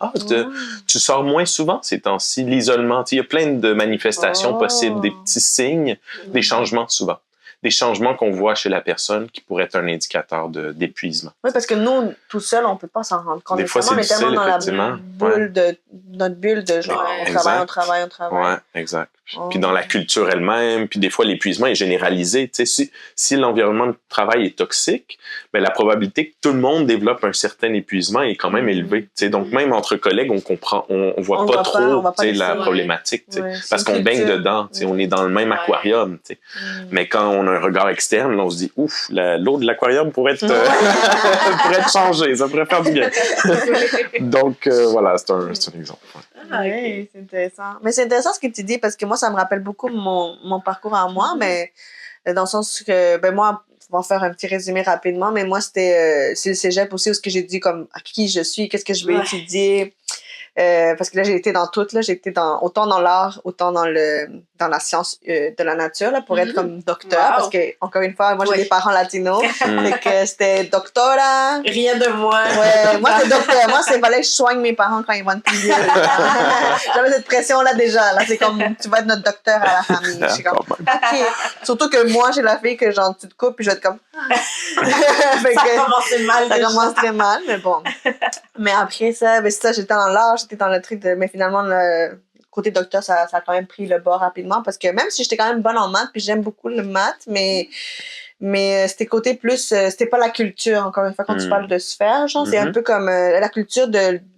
tu sors moins souvent ces temps-ci. L'isolement, il y a plein de manifestations possibles, des petits signes, des changements souvent. des changements qu'on voit chez la personne qui pourraient être un indicateur d'épuisement. Oui, parce que nous, tout seul, on peut pas s'en rendre compte. Des fois, c'est difficile, on est tellement dans effectivement. la bulle de notre bulle de genre, on travaille. Ouais, exact. Puis dans la culture elle-même, puis des fois, l'épuisement est généralisé. Tu sais, si l'environnement de travail est toxique, ben, la probabilité que tout le monde développe un certain épuisement est quand même élevée. Tu sais, donc, même entre collègues, on voit pas trop la problématique, tu sais, parce qu'on baigne dedans. Tu sais, on est dans le même aquarium. Tu sais. Mais quand on a un regard externe, là, on se dit, ouf, l'eau de l'aquarium pourrait être, pourrait être changée, ça pourrait faire du bien. Donc, voilà, c'est un exemple. Oui, c'est intéressant. Mais c'est intéressant ce que tu dis parce que moi, ça me rappelle beaucoup mon parcours à moi, mais dans le sens que, ben moi, on va faire un petit résumé rapidement, mais moi, c'est le cégep aussi où j'ai dit comme à qui je suis, qu'est-ce que je vais étudier. Parce que là, j'ai été dans tout, là, j'ai été autant dans l'art, autant dans la science de la nature, là, pour être comme docteur, parce que, encore une fois, moi, j'ai des parents latinos, fait que c'était doctora. Rien de moi. Ouais, moi, c'est docteur. Moi, c'est fallait que je soigne mes parents quand ils vont être plus vieux. J'avais cette pression-là déjà, là, c'est comme, tu vas être notre docteur à la famille. Je suis comme, OK. Surtout que moi, j'ai la fille que, genre, tu te coupes, puis je vais être comme, ça commence mal. Ça commence très mal, mais bon. Mais après ça, ben c'est ça, j'étais dans l'art, j'étais dans le truc de... Mais finalement, le côté docteur, ça a quand même pris le bord rapidement parce que même si j'étais quand même bonne en maths, puis j'aime beaucoup le maths, mais c'était côté plus... c'était pas la culture, encore une fois, quand tu parles de sphère, genre, c'est un peu comme la culture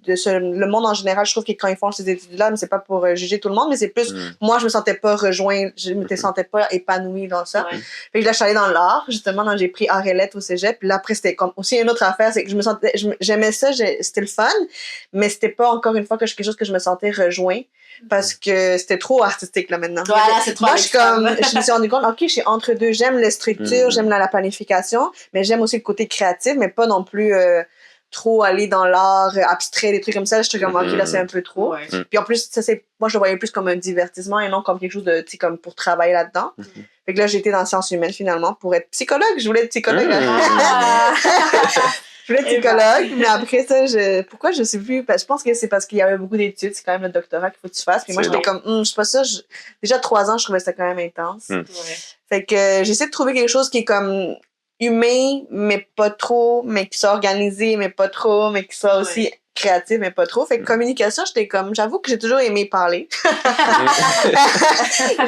le monde en général, je trouve que quand ils font ces études-là, mais c'est pas pour juger tout le monde, mais c'est plus... Moi, je me sentais pas rejointe, je me sentais pas épanouie dans ça. Fait que là, je suis allée dans l'art, justement, j'ai pris art et lettres au cégep, puis là, après, c'était comme aussi une autre affaire, c'est que je me sentais... J'aimais ça, c'était le fun, mais c'était pas, encore une fois, quelque chose que je me sentais rejoint. Parce que c'était trop artistique, là, maintenant. Voilà, c'est trop moi, je me suis rendu compte, OK, je suis entre deux. J'aime les structures, j'aime la planification, mais j'aime aussi le côté créatif, mais pas non plus trop aller dans l'art abstrait, des trucs comme ça. Je suis comme, OK, là, c'est un peu trop. Puis en plus, moi, je le voyais plus comme un divertissement et non comme quelque chose de, tu sais, comme pour travailler là-dedans. Fait que là, j'ai été dans les sciences humaines, finalement, pour être psychologue. Je voulais être psychologue. Je voulais être psychologue, mais après ça, pourquoi je sais plus? Je pense que c'est parce qu'il y avait beaucoup d'études. C'est quand même le doctorat qu'il faut que tu fasses. Puis moi, j'étais comme, je sais pas ça. Déjà, 3 ans, je trouvais ça quand même intense. Fait que j'essaie de trouver quelque chose qui est comme humain, mais pas trop, mais qui soit organisé, mais pas trop, mais qui soit aussi créatif, mais pas trop. Fait que communication, j'étais comme, j'avoue que j'ai toujours aimé parler.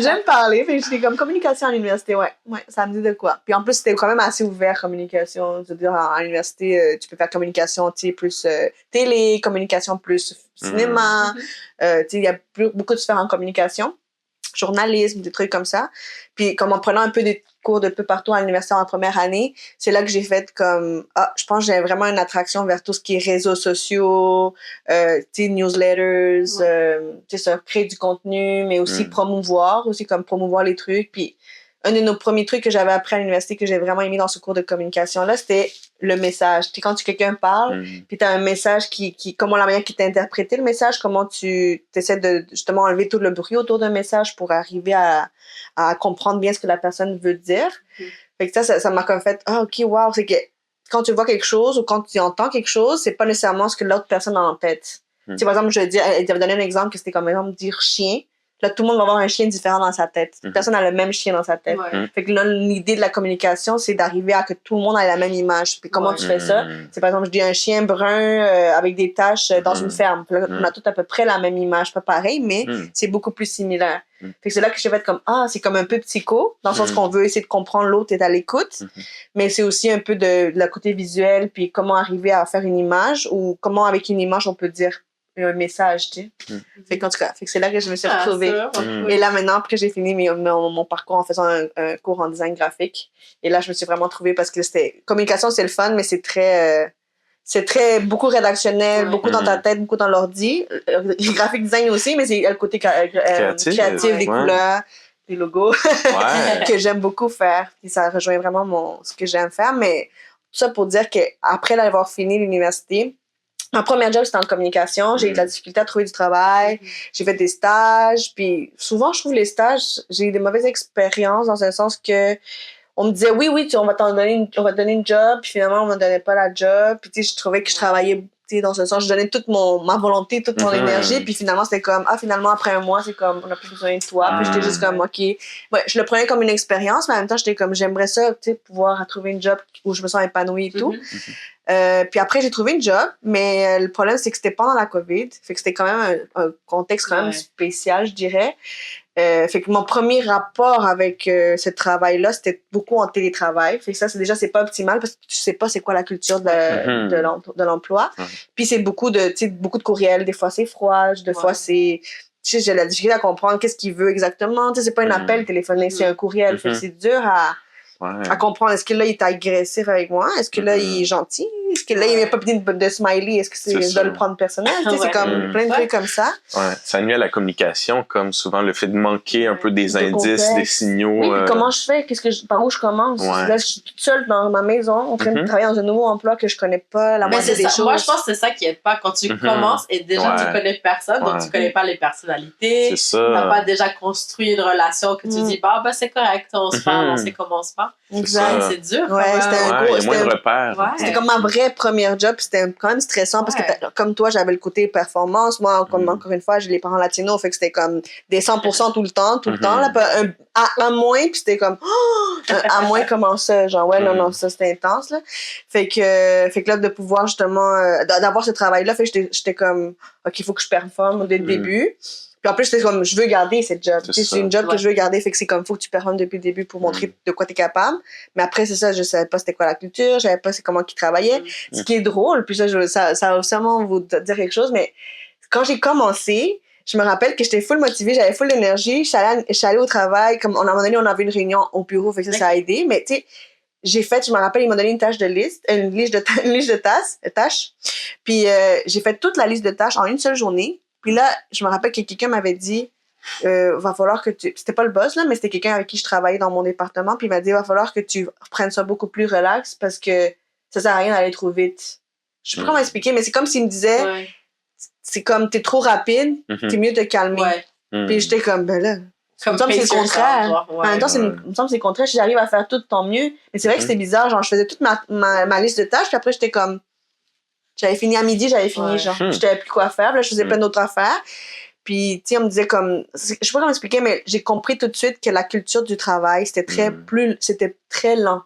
J'aime parler. Fait que j'étais comme communication à l'université, ouais, ça me dit de quoi. Puis en plus, c'était quand même assez ouvert, communication. Je veux dire, à l'université, tu peux faire communication, tu sais, plus télé, communication plus cinéma. Tu sais, il y a beaucoup de sphères en communication. Journalisme, des trucs comme ça. Puis comme en prenant un peu des cours de peu partout à l'université en première année, c'est là que j'ai fait comme, je pense que j'ai vraiment une attraction vers tout ce qui est réseaux sociaux, tu sais, newsletters, tu sais, ça, créer du contenu, mais aussi promouvoir les trucs. Puis un de nos premiers trucs que j'avais appris à l'université que j'ai vraiment aimé dans ce cours de communication-là, c'était le message. Tu sais, quand quelqu'un parle, puis t'as un message comment la manière qu'il t'a interprété le message, comment tu essaies de justement enlever tout le bruit autour d'un message pour arriver à comprendre bien ce que la personne veut dire. Fait que ça m'a comme fait, ok, wow, c'est que quand tu vois quelque chose ou quand tu entends quelque chose, c'est pas nécessairement ce que l'autre personne a en tête. Tu sais, par exemple, elle avait donné un exemple que c'était comme, par exemple, dire chien. Là, tout le monde va avoir un chien différent dans sa tête. Personne n'a le même chien dans sa tête. Fait que là, l'idée de la communication, c'est d'arriver à que tout le monde ait la même image. Puis comment tu fais ça? C'est par exemple, je dis un chien brun avec des taches dans une ferme. Puis là, on a tout à peu près la même image. Pas pareil, mais c'est beaucoup plus similaire. Fait que c'est là que j'ai fait comme, c'est comme un peu psycho, dans le sens qu'on veut essayer de comprendre l'autre et à l'écoute. Mais c'est aussi un peu de la côté visuel, puis comment arriver à faire une image, ou comment avec une image on peut dire un message, tu sais. Fait qu'en tout cas, c'est là que je me suis retrouvée. Et là, maintenant, après, j'ai fini mon parcours en faisant un cours en design graphique. Et là, je me suis vraiment trouvée parce que communication, c'est le fun, mais c'est très beaucoup rédactionnel, beaucoup dans ta tête, beaucoup dans l'ordi. Graphic design aussi, mais c'est le côté créatif, des couleurs, des logos, que j'aime beaucoup faire. Puis ça rejoint vraiment ce que j'aime faire. Mais tout ça pour dire qu'après l'avoir fini l'université, mon premier job, c'était en communication. J'ai eu de la difficulté à trouver du travail. J'ai fait des stages. Puis souvent, je trouve les stages, j'ai eu des mauvaises expériences dans un sens que on me disait, oui, on va te donner une job. Puis finalement, on me donnait pas la job. Puis tu sais, je trouvais que je travaillais tu sais, dans ce sens, je donnais toute ma volonté, toute mon énergie, puis finalement, c'était comme, finalement, après un mois, c'est comme, on n'a plus besoin de toi, puis j'étais juste comme, OK. Ouais, je le prenais comme une expérience, mais en même temps, j'étais comme, j'aimerais ça, tu sais, pouvoir trouver une job où je me sens épanouie et tout. Puis après, j'ai trouvé une job, mais le problème, c'est que c'était pendant la COVID, fait que c'était quand même un contexte quand même spécial, je dirais. Fait que mon premier rapport avec ce travail-là, c'était beaucoup en télétravail. Fait que ça, c'est pas optimal parce que tu sais pas c'est quoi la culture de l'emploi. Puis c'est beaucoup de courriels. Des fois, c'est froid. Des fois, c'est... Tu sais, j'ai la difficulté à comprendre qu'est-ce qu'il veut exactement. Tu sais, c'est pas un appel téléphonique, c'est un courriel. Fait que c'est dur à comprendre. Est-ce que là, il est agressif avec moi? Est-ce que là, il est gentil? Est-ce que là, il m'a pas dit de smiley? Est-ce que je dois le prendre personnel? Tu sais, c'est comme plein de trucs comme ça. Ouais. Ça nuit à la communication, comme souvent le fait de manquer un peu des indices, contexte. Des signaux. Oui, puis comment je fais? Par où je commence? Là, je suis toute seule dans ma maison, en train de travailler dans un nouveau emploi que je connais pas, la moitié des choses. Moi, je pense que c'est ça qui aide pas. Quand tu commences et déjà tu connais personne, donc tu connais pas les personnalités. C'est ça. Tu n'as pas déjà construit une relation que tu dis, c'est correct, on se parle, on sait comment on se parle. Exact. C'est dur. Ouais, il y a moins de repères. C'était comme ma vraie première job, c'était quand même stressant parce que comme toi, j'avais le côté performance. Moi, encore une fois, j'ai les parents latinos, fait que c'était comme des 100% tout le temps. Là, un moins, puis c'était comme à moins comment ça, genre non, ça c'était intense là. Fait que là de pouvoir justement d'avoir ce travail-là, fait que j'étais comme OK, il faut que je performe dès le début. Puis en plus, j'étais comme, je veux garder cette job. C'est une job que je veux garder, fait que c'est comme, faut que tu performes depuis le début pour montrer de quoi t'es capable. Mais après, c'est ça, je savais pas c'était quoi la culture, je savais pas c'est comment qu'ils travaillaient. Ce qui est drôle, puis ça va sûrement vous dire quelque chose, mais quand j'ai commencé, je me rappelle que j'étais full motivée, j'avais full d'énergie, je suis allée au travail, comme, à un moment donné, on avait une réunion au bureau, fait que ça a aidé, mais tu sais, je me rappelle, ils m'ont donné une liste de tâches. Puis j'ai fait toute la liste de tâches en une seule journée. Puis là, je me rappelle que quelqu'un m'avait dit, va falloir que tu... C'était pas le boss, là, mais c'était quelqu'un avec qui je travaillais dans mon département. Puis il m'a dit, va falloir que tu prennes ça beaucoup plus relax parce que ça sert à rien d'aller trop vite. Je sais pas comment expliquer, mais c'est comme s'il me disait, c'est comme, t'es trop rapide, t'es mieux de te calmer. Puis j'étais comme, ben là... Il me semble que c'est le contraire. En même temps, il me semble que c'est le contraire. Si j'arrive à faire tout, tant mieux. Mais c'est vrai que c'était bizarre. Genre, je faisais toute ma liste de tâches. Puis après, j'étais comme... J'avais fini à midi, genre. Je savais plus quoi faire. Là, je faisais plein d'autres affaires. Puis, tu sais, on me disait comme... Je sais pas comment expliquer, mais j'ai compris tout de suite que la culture du travail, c'était très lent.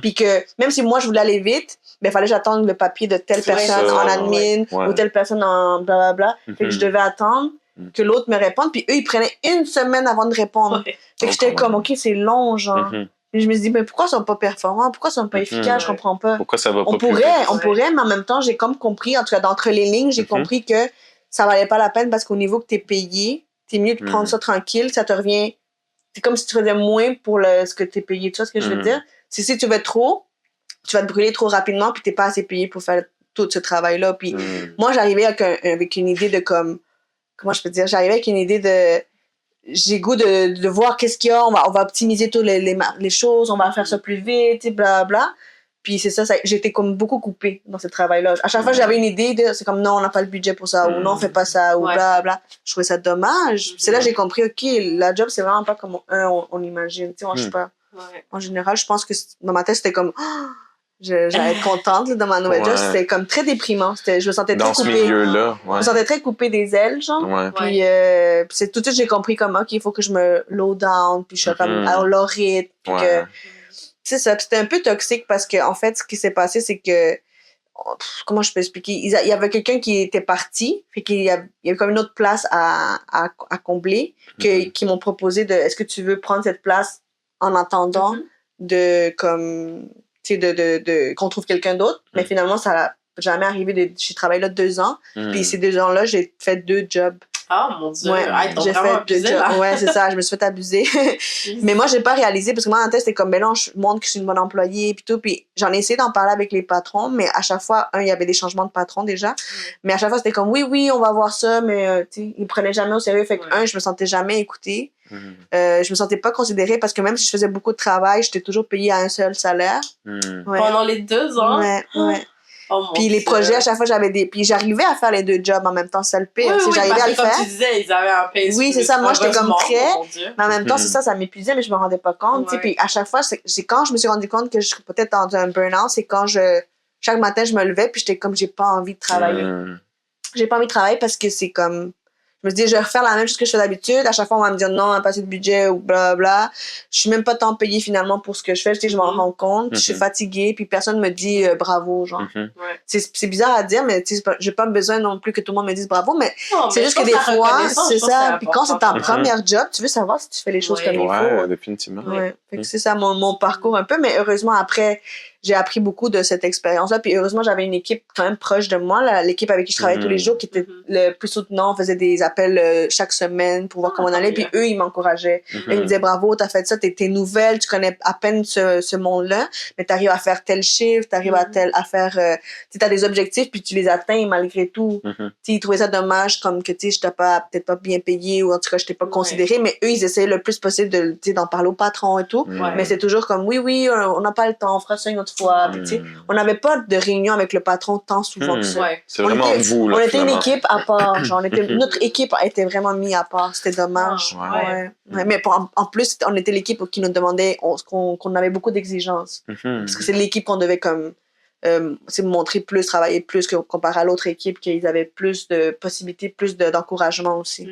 Puis que même si moi, je voulais aller vite, il fallait que j'attende le papier de telle personne en admin ou telle personne en blablabla. Fait que je devais attendre que l'autre me réponde, puis eux, ils prenaient une semaine avant de répondre. Fait que j'étais comme, OK, c'est long, genre. Et je me dis, mais pourquoi ils sont pas performants? Pourquoi ils sont pas efficaces? Je comprends pas. Pourquoi ça va pas on pourrait, mais en même temps, j'ai comme compris, en tout cas, d'entre les lignes, j'ai compris que ça valait pas la peine parce qu'au niveau que t'es payé, t'es mieux de prendre ça tranquille, ça te revient... C'est comme si tu faisais moins pour ce que t'es payé. Tu vois ce que je veux dire? Si tu veux trop, tu vas te brûler trop rapidement, puis t'es pas assez payé pour faire tout ce travail-là. Puis moi, j'arrivais avec une idée de comme... Comment je peux dire? J'arrivais avec une idée de... J'ai goût de voir qu'est-ce qu'il y a, on va optimiser toutes les choses, on va faire ça plus vite, et blablabla. Puis c'est ça, j'ai été comme beaucoup coupée dans ce travail-là. À chaque fois, j'avais une idée, c'est comme non, on n'a pas le budget pour ça, ou non, on fait pas ça, ou blablabla. Je trouvais ça dommage. C'est là que j'ai compris, OK, la job, c'est vraiment pas comme on imagine. Tu sais, moi, je sais pas. En général, je pense que dans ma tête, c'était comme... j'allais être contente là, dans ma nouvelle job. C'était comme très déprimant. Je me sentais très coupée. Dans ce milieu-là, je me sentais très coupée des ailes, genre. Puis c'est tout de suite, j'ai compris comment il faut que je me low down, puis je suis comme à leur rythme. Puis que... C'est ça. C'était un peu toxique parce que, en fait, ce qui s'est passé, c'est que... Comment je peux expliquer? Il y avait quelqu'un qui était parti, fait qu'il y avait comme une autre place à combler, qui m'ont proposé de... Est-ce que tu veux prendre cette place en attendant de, comme... qu'on trouve quelqu'un d'autre, mais finalement, ça n'a jamais arrivé. J'ai travaillé là 2 ans, puis ces 2 ans-là, j'ai fait 2 jobs. Oh mon Dieu, j'ai fait 2 jobs. Ouais, c'est ça, je me suis fait abuser. Mais moi, j'ai pas réalisé, parce que moi, en tête, c'était comme, ben non, je montre que je suis une bonne employée, puis tout, puis j'en ai essayé d'en parler avec les patrons, mais à chaque fois, il y avait des changements de patron déjà, mais à chaque fois, c'était comme, oui, on va voir ça, mais tu sais, ils me prenaient jamais au sérieux, fait que, je me sentais jamais écoutée. Je me sentais pas considérée parce que même si je faisais beaucoup de travail, j'étais toujours payée à un seul salaire. Pendant les 2 ans? Ouais. Oh puis les projets, à chaque fois, puis j'arrivais à faire les 2 jobs en même temps, c'est le pire. J'arrivais à le faire. Comme tu disais, ils avaient un pace. Oui, c'est ça. Moi, j'étais comme très. Mais en même temps, c'est ça m'épuisait, mais je me rendais pas compte. Puis à chaque fois, c'est quand je me suis rendu compte que je suis peut-être dans un burn-out, c'est quand je chaque matin, je me levais, puis j'étais comme, j'ai pas envie de travailler. J'ai pas envie de travailler parce que c'est comme... Je me dis, je vais refaire la même chose que je fais d'habitude. À chaque fois, on va me dire non, on n'a pas assez de budget ou blablabla. Je suis même pas tant payée finalement pour ce que je fais. Tu sais, je m'en rends compte. Je suis fatiguée. Puis personne me dit bravo, genre. C'est bizarre à dire, mais tu sais, j'ai pas besoin non plus que tout le monde me dise bravo. Mais c'est juste que des fois, c'est ça. Puis quand c'est ta première job, tu veux savoir si tu fais les choses comme il faut. Ouais, définitivement. Fait que c'est ça mon parcours un peu. Mais heureusement, après, j'ai appris beaucoup de cette expérience-là. Puis heureusement, j'avais une équipe quand même proche de moi, l'équipe avec qui je travaillais tous les jours, qui était le plus soutenant. On faisait des appels chaque semaine pour voir comment on allait. Puis eux, ils m'encourageaient. Ils me disaient bravo, t'as fait ça, t'es nouvelle, tu connais à peine ce monde-là, mais t'arrives à faire tel chiffre, t'arrives à faire... tu t'as des objectifs, puis tu les atteins malgré tout. Ils trouvaient ça dommage, comme que je t'ai peut-être pas bien payé, ou en tout cas, je t'ai pas considéré, mais eux, ils essayaient le plus possible d'en parler au patron et tout. Mais c'est toujours comme, oui, on n'a pas le temps, on fera ça une autre fois. Puis, on n'avait pas de réunion avec le patron tant souvent que ça. C'est vraiment vous, là, on était une équipe à part. Genre, notre équipe était vraiment mise à part. C'était dommage. Mais en plus, on était l'équipe qui nous demandait qu'on avait beaucoup d'exigences. Parce que c'est l'équipe qu'on devait comme montrer plus, travailler plus comparé à l'autre équipe, qu'ils avaient plus de possibilités, plus d'encouragement aussi.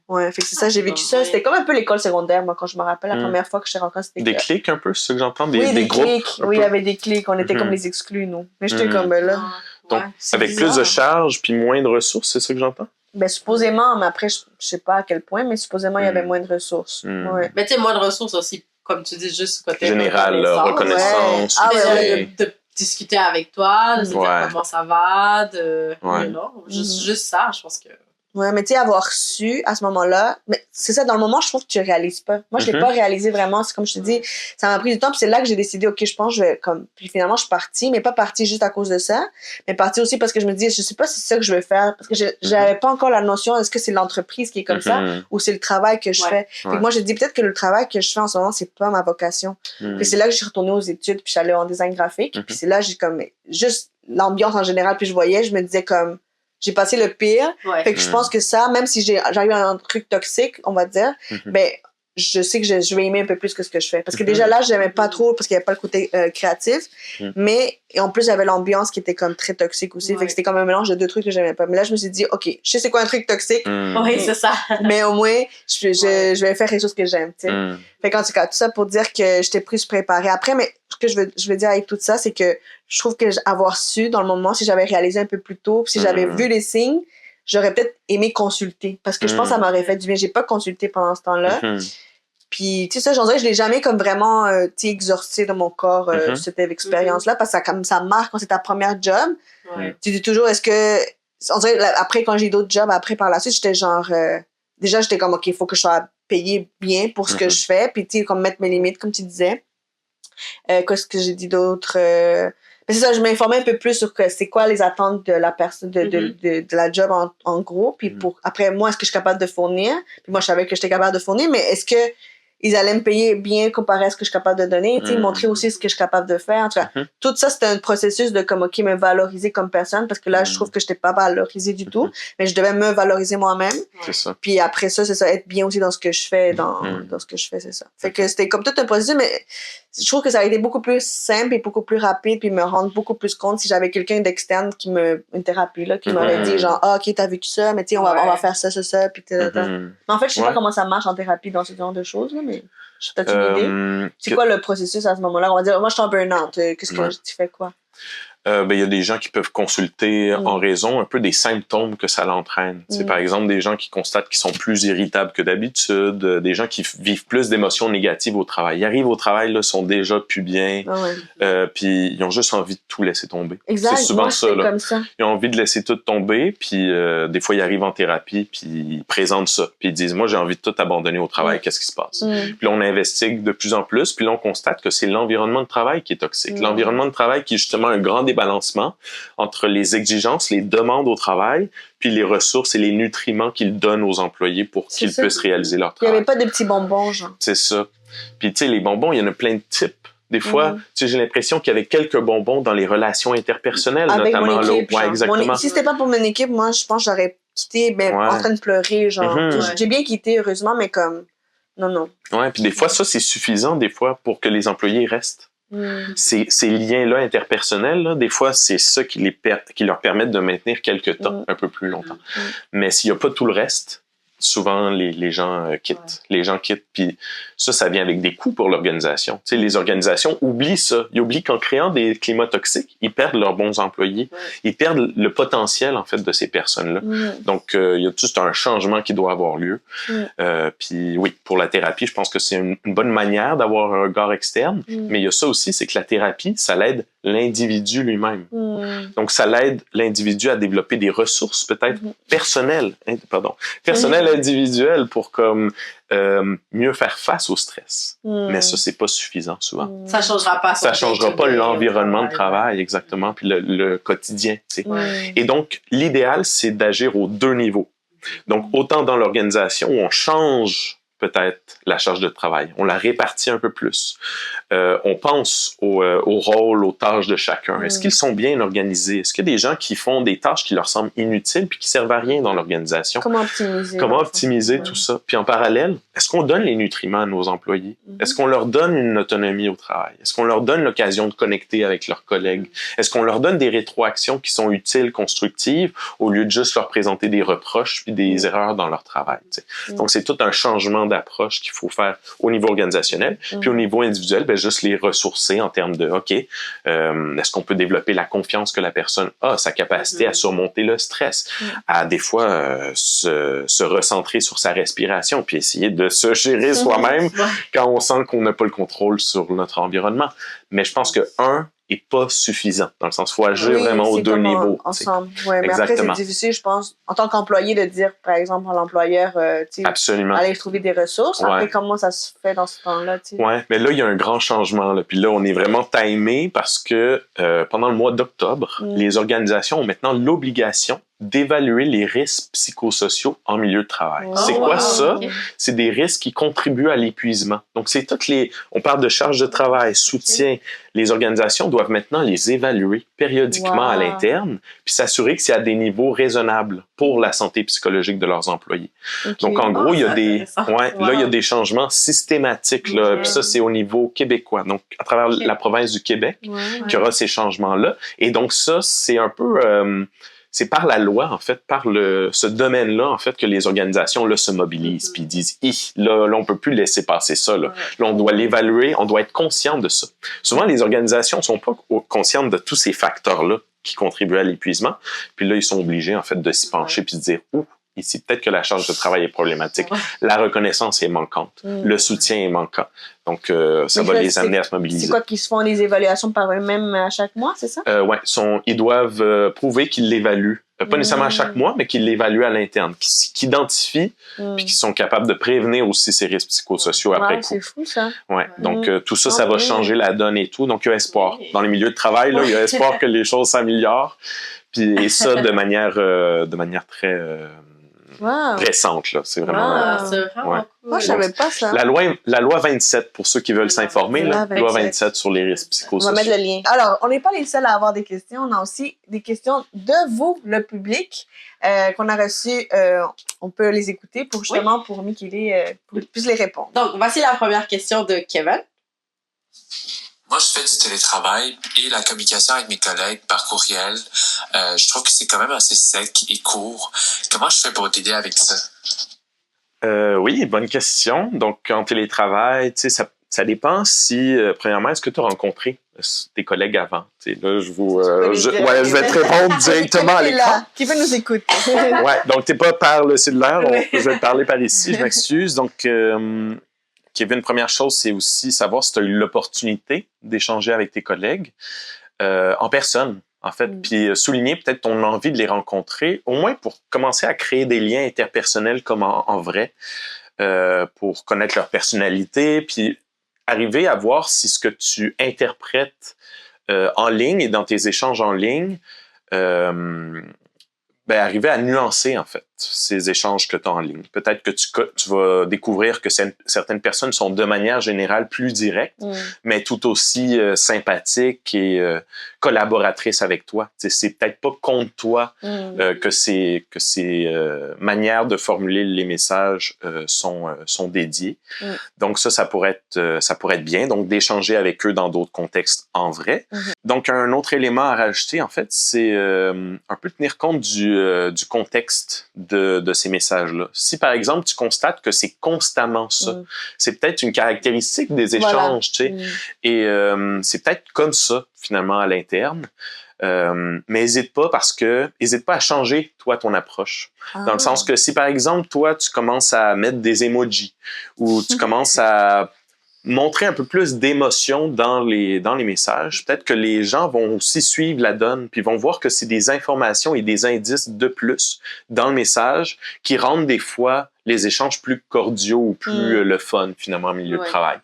Ouais, fait que c'est ça, j'ai vécu ça. C'était comme un peu l'école secondaire, moi, quand je me rappelle, la première fois que je t'ai rencontré, c'était... Des clics un peu, c'est ce que j'entends? Des groupes? Clics. Oui, il y avait des clics. On était comme les exclus, nous. Mais j'étais comme là. Donc, avec bizarre. Plus de charges puis moins de ressources, c'est ça que j'entends? Ben, supposément, mais après, je sais pas à quel point, mais supposément, il y avait moins de ressources. Ouais. Mais tu sais, moins de ressources aussi, comme tu dis, juste côté général, reconnaissance. De discuter avec toi, de se dire comment ça va, juste ça, je pense que... Ouais, mais tu sais, avoir su à ce moment-là, mais c'est ça, dans le moment, je trouve que tu réalises pas. Moi, je l'ai pas réalisé vraiment. C'est comme je te dis, ça m'a pris du temps, puis c'est là que j'ai décidé, OK, je pense, puis finalement, je suis partie, mais pas partie juste à cause de ça, mais partie aussi parce que je me dis, je sais pas si c'est ça que je veux faire, parce que j'avais pas encore la notion, est-ce que c'est l'entreprise qui est comme ça, ou c'est le travail que je fais. Fait que moi, j'ai dit, peut-être que le travail que je fais en ce moment, c'est pas ma vocation. Puis c'est là que je suis retournée aux études, puis je suis allée en design graphique, puis c'est là, j'ai comme, juste l'ambiance en général, puis je me disais comme, j'ai passé le pire. Fait que je pense que ça, même si j'arrive à un truc toxique, on va dire, ben, je sais que je vais aimer un peu plus que ce que je fais. Parce que déjà là, j'aimais pas trop parce qu'il n'y avait pas le côté créatif. Mais, et en plus, j'avais l'ambiance qui était comme très toxique aussi. Fait que c'était comme un mélange de deux trucs que j'aimais pas. Mais là, je me suis dit, OK, je sais c'est quoi un truc toxique. Oui, c'est ça. Mais au moins, je vais faire quelque chose que j'aime, tu sais. Fait qu'en tout cas, tout ça pour dire que j'étais plus préparée. Après, mais ce que je veux dire avec tout ça, c'est que je trouve que avoir su dans le moment, si j'avais réalisé un peu plus tôt, si j'avais vu les signes, j'aurais peut-être aimé consulter. Parce que je pense que ça m'aurait fait du bien. J'ai pas consulté pendant ce temps-là. Puis, tu sais, ça, j'en dirais, je l'ai jamais comme vraiment, exorcisé dans mon corps, cette expérience-là, parce que ça marque quand c'est ta première job. Tu dis toujours, est-ce que, on dirait, après, quand j'ai d'autres jobs, après, par la suite, j'étais genre, déjà, j'étais comme, OK, il faut que je sois payée bien pour ce que je fais, puis, tu sais, comme mettre mes limites, comme tu disais. Qu'est-ce que j'ai dit d'autre? Mais c'est ça, je m'informais un peu plus sur c'est quoi les attentes de la personne, de la job en gros. Puis après, moi, est-ce que je suis capable de fournir? Puis moi, je savais que j'étais capable de fournir, mais est-ce que ils allaient me payer bien comparé à ce que je suis capable de donner? Tu sais, montrer aussi ce que je suis capable de faire. En tout cas, tout ça, c'était un processus de comme, OK, me valoriser comme personne, parce que là, je trouve que je n'étais pas valorisée du tout, mais je devais me valoriser moi-même. C'est ça. Puis après ça, c'est ça, être bien aussi dans ce que je fais, dans ce que je fais, c'est ça. Fait que c'était comme tout un processus, mais je trouve que ça a été beaucoup plus simple et beaucoup plus rapide, puis me rendre beaucoup plus compte si j'avais quelqu'un d'externe une thérapie, là, qui m'aurait dit genre, ah, OK, t'as vécu ça, mais tu sais, on va faire ça, puis Mais en fait, je sais pas comment ça marche en thérapie dans ce genre de choses, là, mais t'as-tu une idée? C'est quoi le processus à ce moment-là? On va dire, moi, je suis en burn-out, qu'est-ce que tu fais quoi? Il y a des gens qui peuvent consulter en raison un peu des symptômes que ça l'entraîne. Par exemple, des gens qui constatent qu'ils sont plus irritables que d'habitude, des gens qui vivent plus d'émotions négatives au travail. Ils arrivent au travail, là, sont déjà plus bien, puis ils ont juste envie de tout laisser tomber. Exact, c'est souvent moi, ça, là. Comme ça. Ils ont envie de laisser tout tomber, puis des fois, ils arrivent en thérapie, puis ils présentent ça, puis ils disent « Moi, j'ai envie de tout abandonner au travail, qu'est-ce qui se passe? » Puis là, on investigue de plus en plus, puis là, on constate que c'est l'environnement de travail qui est toxique. L'environnement de travail qui est justement un grand débalancement entre les exigences, les demandes au travail, puis les ressources et les nutriments qu'ils donnent aux employés pour qu'ils puissent réaliser leur travail. Il n'y avait pas de petits bonbons, genre. C'est ça. Puis, tu sais, les bonbons, il y en a plein de types. Des fois, tu sais, j'ai l'impression qu'il y avait quelques bonbons dans les relations interpersonnelles, avec notamment mon équipe, là. Exactement. Si c'était pas pour mon équipe, moi, je pense que j'aurais quitté, en train de pleurer, genre. J'ai bien quitté, heureusement, mais comme, non. Ouais, puis des fois, ça, c'est suffisant, des fois, pour que les employés restent. Ces liens-là interpersonnels, là, des fois, c'est ça qui leur permet de maintenir quelques temps, un peu plus longtemps. Mais s'il n'y a pas tout le reste, souvent, les gens quittent. Ouais. Les gens quittent, puis ça vient avec des coûts pour l'organisation. Tu sais, les organisations oublient ça. Ils oublient qu'en créant des climats toxiques, ils perdent leurs bons employés. Ouais. Ils perdent le potentiel, en fait, de ces personnes-là. Donc, il y a tout un changement qui doit avoir lieu. Puis oui, pour la thérapie, je pense que c'est une bonne manière d'avoir un regard externe, mais il y a ça aussi, c'est que la thérapie, ça l'aide l'individu lui-même. Donc, ça l'aide l'individu à développer des ressources peut-être personnelles individuelles pour comme mieux faire face au stress. Mais ça, c'est pas suffisant souvent. Ça changera pas. Ça changera pas l'environnement de travail, exactement, puis le quotidien. Tu sais. Et donc, l'idéal, c'est d'agir aux deux niveaux. Donc, autant dans l'organisation où on change peut-être la charge de travail, on la répartit un peu plus. On pense au rôle, aux tâches de chacun. Est-ce qu'ils sont bien organisés? Est-ce qu'il y a des gens qui font des tâches qui leur semblent inutiles puis qui servent à rien dans l'organisation? Comment optimiser tout ça? Puis en parallèle, est-ce qu'on donne les nutriments à nos employés? Est-ce qu'on leur donne une autonomie au travail? Est-ce qu'on leur donne l'occasion de connecter avec leurs collègues? Est-ce qu'on leur donne des rétroactions qui sont utiles, constructives, au lieu de juste leur présenter des reproches puis des erreurs dans leur travail? Donc, c'est tout un changement d'approche qu'il faut faire au niveau organisationnel. Puis au niveau individuel, ben, juste les ressourcer en termes de, OK, est-ce qu'on peut développer la confiance que la personne a, sa capacité à surmonter le stress, à des fois se recentrer sur sa respiration, puis essayer de se gérer soi-même quand on sent qu'on n'a pas le contrôle sur notre environnement. Mais je pense que est pas suffisant, dans le sens qu'il faut agir vraiment aux deux niveaux. Ensemble. Ouais, mais après, c'est difficile, je pense, en tant qu'employé, de dire, par exemple, à l'employeur, aller trouver des ressources. Après, comment ça se fait dans ce temps-là? Oui, mais là, il y a un grand changement. Là. Puis là, on est vraiment timé parce que pendant le mois d'octobre, les organisations ont maintenant l'obligation d'évaluer les risques psychosociaux en milieu de travail. C'est quoi ça? C'est des risques qui contribuent à l'épuisement. Donc, c'est toutes on parle de charge de travail, soutien. Les organisations doivent maintenant les évaluer périodiquement à l'interne, puis s'assurer que c'est à des niveaux raisonnables pour la santé psychologique de leurs employés. Donc, en gros, il y a là, il y a des changements systématiques, là, puis ça, c'est au niveau québécois. Donc, à travers la province du Québec, qu'il y aura ces changements-là. Et donc, ça, c'est un peu... c'est par la loi, en fait, par ce domaine-là, en fait, que les organisations là, se mobilisent puis disent « là, on peut plus laisser passer ça. Là, on doit l'évaluer, on doit être conscient de ça. » Souvent, les organisations sont pas conscientes de tous ces facteurs-là qui contribuent à l'épuisement. Puis là, ils sont obligés, en fait, de s'y pencher puis de dire « ici, peut-être que la charge de travail est problématique. La reconnaissance est manquante. Le soutien est manquant. » Donc, ça va les amener à se mobiliser. C'est quoi qu'ils se font des évaluations par eux-mêmes à chaque mois, c'est ça? Oui, ils doivent prouver qu'ils l'évaluent. Pas nécessairement à chaque mois, mais qu'ils l'évaluent à l'interne, qu'ils identifient, puis qu'ils sont capables de prévenir aussi ces risques psychosociaux après coup. C'est fou, ça. Ouais. Donc, tout ça, ça va changer la donne et tout. Donc, il y a espoir. Dans les milieux de travail, là, il y a espoir que les choses s'améliorent. Et ça, de manière très... pressante, là. C'est vraiment... c'est vraiment cool. Moi, je savais pas ça. La loi 27, pour ceux qui veulent s'informer, la loi 27 sur les risques psychosociaux. On va mettre le lien. Alors, on n'est pas les seuls à avoir des questions. On a aussi des questions de vous, le public, qu'on a reçues. On peut les écouter pour justement, pour Mikélé, pour plus les répondre. Donc, voici la première question de Kevin. Moi, je fais du télétravail et la communication avec mes collègues par courriel. Je trouve que c'est quand même assez sec et court. Comment je fais pour t'aider avec ça? Oui, bonne question. Donc, en télétravail, tu sais, ça dépend si, premièrement, est-ce que tu as rencontré tes collègues avant? Tu sais, là, je vais te répondre directement à l'écran. Qui veut nous écouter? Ouais, donc, tu n'es pas par le cellulaire. Je vais te parler par ici, je m'excuse. Donc, Kevin, première chose, c'est aussi savoir si tu as eu l'opportunité d'échanger avec tes collègues en personne, en fait, puis souligner peut-être ton envie de les rencontrer, au moins pour commencer à créer des liens interpersonnels comme en vrai, pour connaître leur personnalité, puis arriver à voir si ce que tu interprètes en ligne et dans tes échanges en ligne, arriver à nuancer, en fait. ces échanges que tu as en ligne. Peut-être que tu vas découvrir que certaines personnes sont de manière générale plus directes, mais tout aussi sympathiques et collaboratrices avec toi. T'sais, c'est peut-être pas contre toi que ces manières de formuler les messages sont dédiées. Donc ça pourrait être bien. Donc d'échanger avec eux dans d'autres contextes en vrai. Donc un autre élément à rajouter, en fait, c'est un peu tenir compte du contexte de ces messages-là. Si, par exemple, tu constates que c'est constamment ça, c'est peut-être une caractéristique des échanges, tu sais, et c'est peut-être comme ça, finalement, à l'interne. Mais n'hésite pas à changer, toi, ton approche. Dans le sens que si, par exemple, toi, tu commences à mettre des emojis ou tu commences à montrer un peu plus d'émotion dans les messages, peut-être que les gens vont aussi suivre la donne, puis vont voir que c'est des informations et des indices de plus dans le message qui rendent des fois les échanges plus cordiaux ou plus le fun, finalement, au milieu de travail.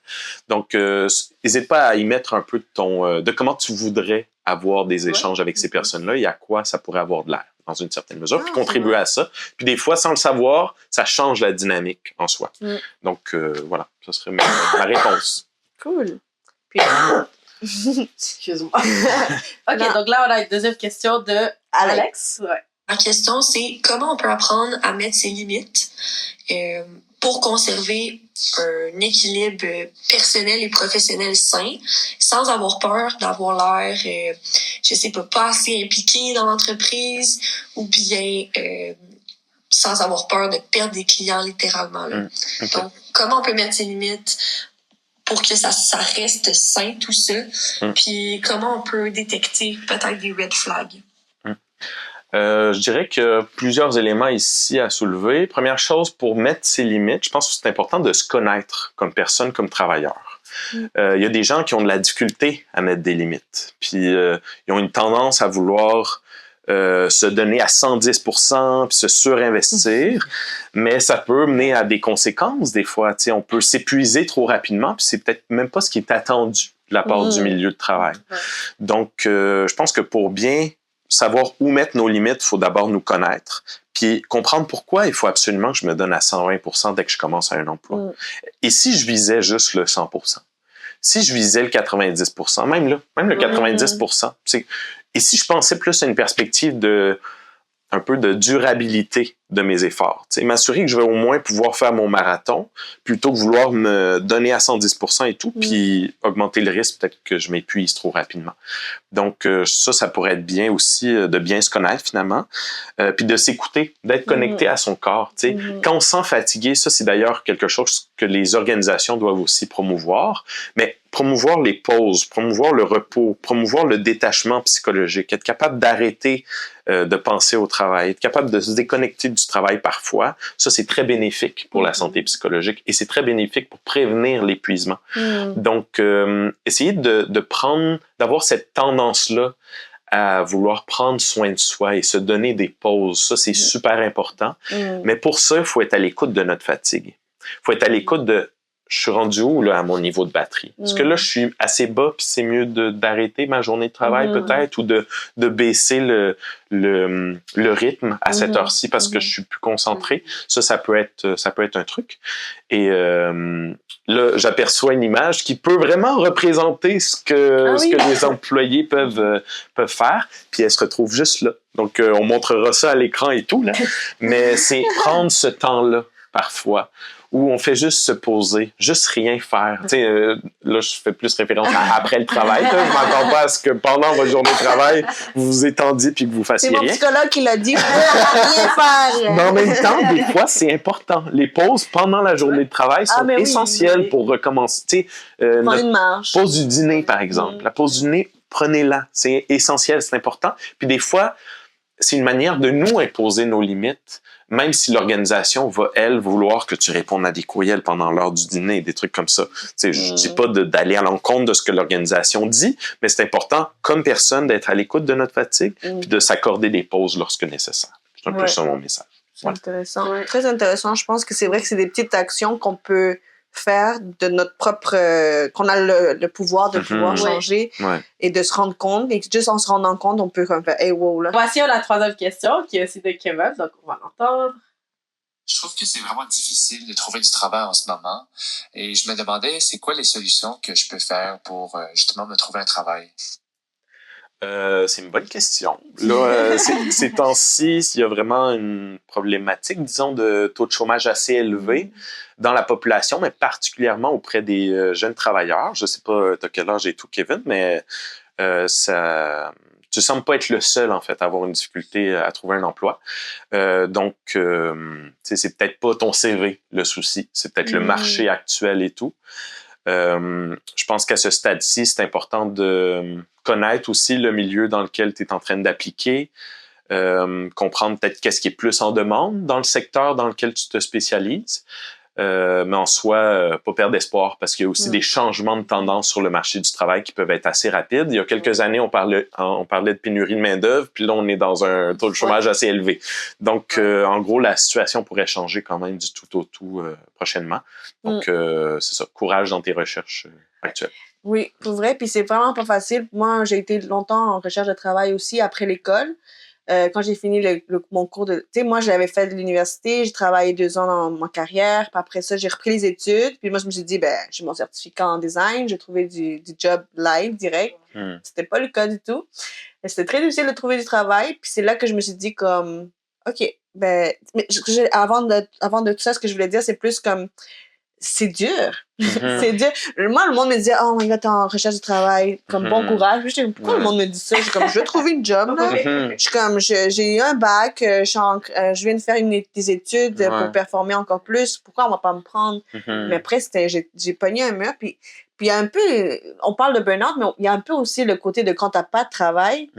Donc, n'hésite pas à y mettre un peu de comment tu voudrais avoir des échanges avec ces personnes-là et à quoi ça pourrait avoir de l'air, dans une certaine mesure, puis contribuer à ça. Puis des fois, sans le savoir, ça change la dynamique en soi. Donc, voilà, ça serait ma réponse. Cool. Puis, excuse-moi. OK, donc là, on a une deuxième question de Alex. Ouais. La question, c'est comment on peut apprendre à mettre ses limites pour conserver un équilibre personnel et professionnel sain, sans avoir peur d'avoir l'air, je sais pas assez impliqué dans l'entreprise, ou bien sans avoir peur de perdre des clients littéralement. Là. Okay. Donc, comment on peut mettre ses limites pour que ça reste sain, tout ça, puis comment on peut détecter peut-être des red flags. Je dirais qu'il y a plusieurs éléments ici à soulever. Première chose, pour mettre ses limites, je pense que c'est important de se connaître comme personne, comme travailleur. Il y a des gens qui ont de la difficulté à mettre des limites. Puis ils ont une tendance à vouloir se donner à 110%, puis se surinvestir, mais ça peut mener à des conséquences des fois. T'sais, on peut s'épuiser trop rapidement, puis c'est peut-être même pas ce qui est attendu de la part du milieu de travail. Donc, je pense que pour bien savoir où mettre nos limites, il faut d'abord nous connaître, puis comprendre pourquoi il faut absolument que je me donne à 120% dès que je commence à un emploi. Et si je visais juste le 100%? Si je visais le 90%, même le 90%, et si je pensais plus à une perspective un peu de durabilité de mes efforts, m'assurer que je vais au moins pouvoir faire mon marathon plutôt que vouloir me donner à 110% et tout, puis augmenter le risque, peut-être que je m'épuise trop rapidement. Donc ça pourrait être bien aussi de bien se connaître finalement, puis de s'écouter, d'être connecté à son corps. Quand on se sent fatigué, ça c'est d'ailleurs quelque chose que les organisations doivent aussi promouvoir, mais promouvoir les pauses, promouvoir le repos, promouvoir le détachement psychologique, être capable d'arrêter de penser au travail, être capable de se déconnecter du travail parfois, ça c'est très bénéfique pour la santé psychologique et c'est très bénéfique pour prévenir l'épuisement. Donc, essayez d'avoir cette tendance-là à vouloir prendre soin de soi et se donner des pauses, ça c'est super important. Mais pour ça, il faut être à l'écoute de notre fatigue. Il faut être à l'écoute de je suis rendu où là, à mon niveau de batterie? Est-ce que là, je suis assez bas puis c'est mieux d'arrêter ma journée de travail peut-être ou de baisser le rythme à cette heure-ci parce que je suis plus concentré? Ça peut être un truc. Et là, j'aperçois une image qui peut vraiment représenter ce que les employés peuvent faire. Puis elle se retrouve juste là. Donc, on montrera ça à l'écran et tout, là. Mais c'est prendre ce temps-là, parfois, où on fait juste se poser, juste rien faire. Tu sais, là, je fais plus référence à après le travail. Là. Je m'attends pas à ce que pendant votre journée de travail, vous vous étendiez puis que vous fassiez rien. C'est mon psychologue qui l'a dit, rien faire. Mais en même temps, des fois, c'est important. Les pauses pendant la journée de travail sont essentielles pour recommencer. Tu sais, une marche. Pause du dîner, par exemple. La pause du dîner, prenez-la. C'est essentiel, c'est important. Puis des fois, c'est une manière de nous imposer nos limites, même si l'organisation va, elle, vouloir que tu répondes à des courriels pendant l'heure du dîner, des trucs comme ça. Tu sais, je dis pas d'aller à l'encontre de ce que l'organisation dit, mais c'est important, comme personne, d'être à l'écoute de notre fatigue puis de s'accorder des pauses lorsque nécessaire. C'est un peu ça mon message. C'est intéressant. Très intéressant. Je pense que c'est vrai que c'est des petites actions qu'on peut faire de notre propre... qu'on a le pouvoir de pouvoir changer et de se rendre compte. Et juste en se rendant compte, on peut comme faire « Hey, wow! » là. Voici la troisième question, qui est aussi de Kevin, donc on va l'entendre. Je trouve que c'est vraiment difficile de trouver du travail en ce moment. Et je me demandais, c'est quoi les solutions que je peux faire pour justement me trouver un travail? C'est une bonne question. Là, ces temps-ci, il y a vraiment une problématique, disons, de taux de chômage assez élevé dans la population, mais particulièrement auprès des jeunes travailleurs. Je ne sais pas, tu as quel âge et tout, Kevin, mais tu sembles pas être le seul, en fait, à avoir une difficulté à trouver un emploi. Donc, c'est peut-être pas ton CV, le souci. C'est peut-être le marché actuel et tout. Je pense qu'à ce stade-ci, c'est important de connaître aussi le milieu dans lequel tu es en train d'appliquer, comprendre peut-être qu'est-ce qui est plus en demande dans le secteur dans lequel tu te spécialises, mais en soi, pas perdre espoir parce qu'il y a aussi des changements de tendance sur le marché du travail qui peuvent être assez rapides. Il y a quelques années, on parlait de pénurie de main-d'œuvre, puis là, on est dans un taux de chômage assez élevé. Donc, en gros, la situation pourrait changer quand même du tout au tout prochainement. Donc, c'est ça, courage dans tes recherches actuelles. Oui, pour vrai, puis c'est vraiment pas facile. Moi, j'ai été longtemps en recherche de travail aussi après l'école. Quand j'ai fini mon cours de... Tu sais, moi, j'avais fait de l'université, j'ai travaillé 2 ans dans ma carrière, puis après ça, j'ai repris les études, puis moi, je me suis dit, j'ai mon certificat en design, j'ai trouvé du job live, direct. C'était pas le cas du tout. C'était très difficile de trouver du travail, puis c'est là que je me suis dit comme, OK, mais avant de tout ça, ce que je voulais dire, c'est plus comme... C'est dur. C'est dur. Moi, le monde me disait, oh my god, t'es en recherche de travail, comme bon courage. Puis je dis, pourquoi le monde me dit ça? Je suis comme, je veux trouver une job, là. Je suis comme, j'ai eu un bac, je viens de faire des études pour performer encore plus. Pourquoi on va pas me prendre? Mais après, j'ai pogné un mur, puis il y a un peu, on parle de burn-out, mais il y a un peu aussi le côté de quand t'as pas de travail.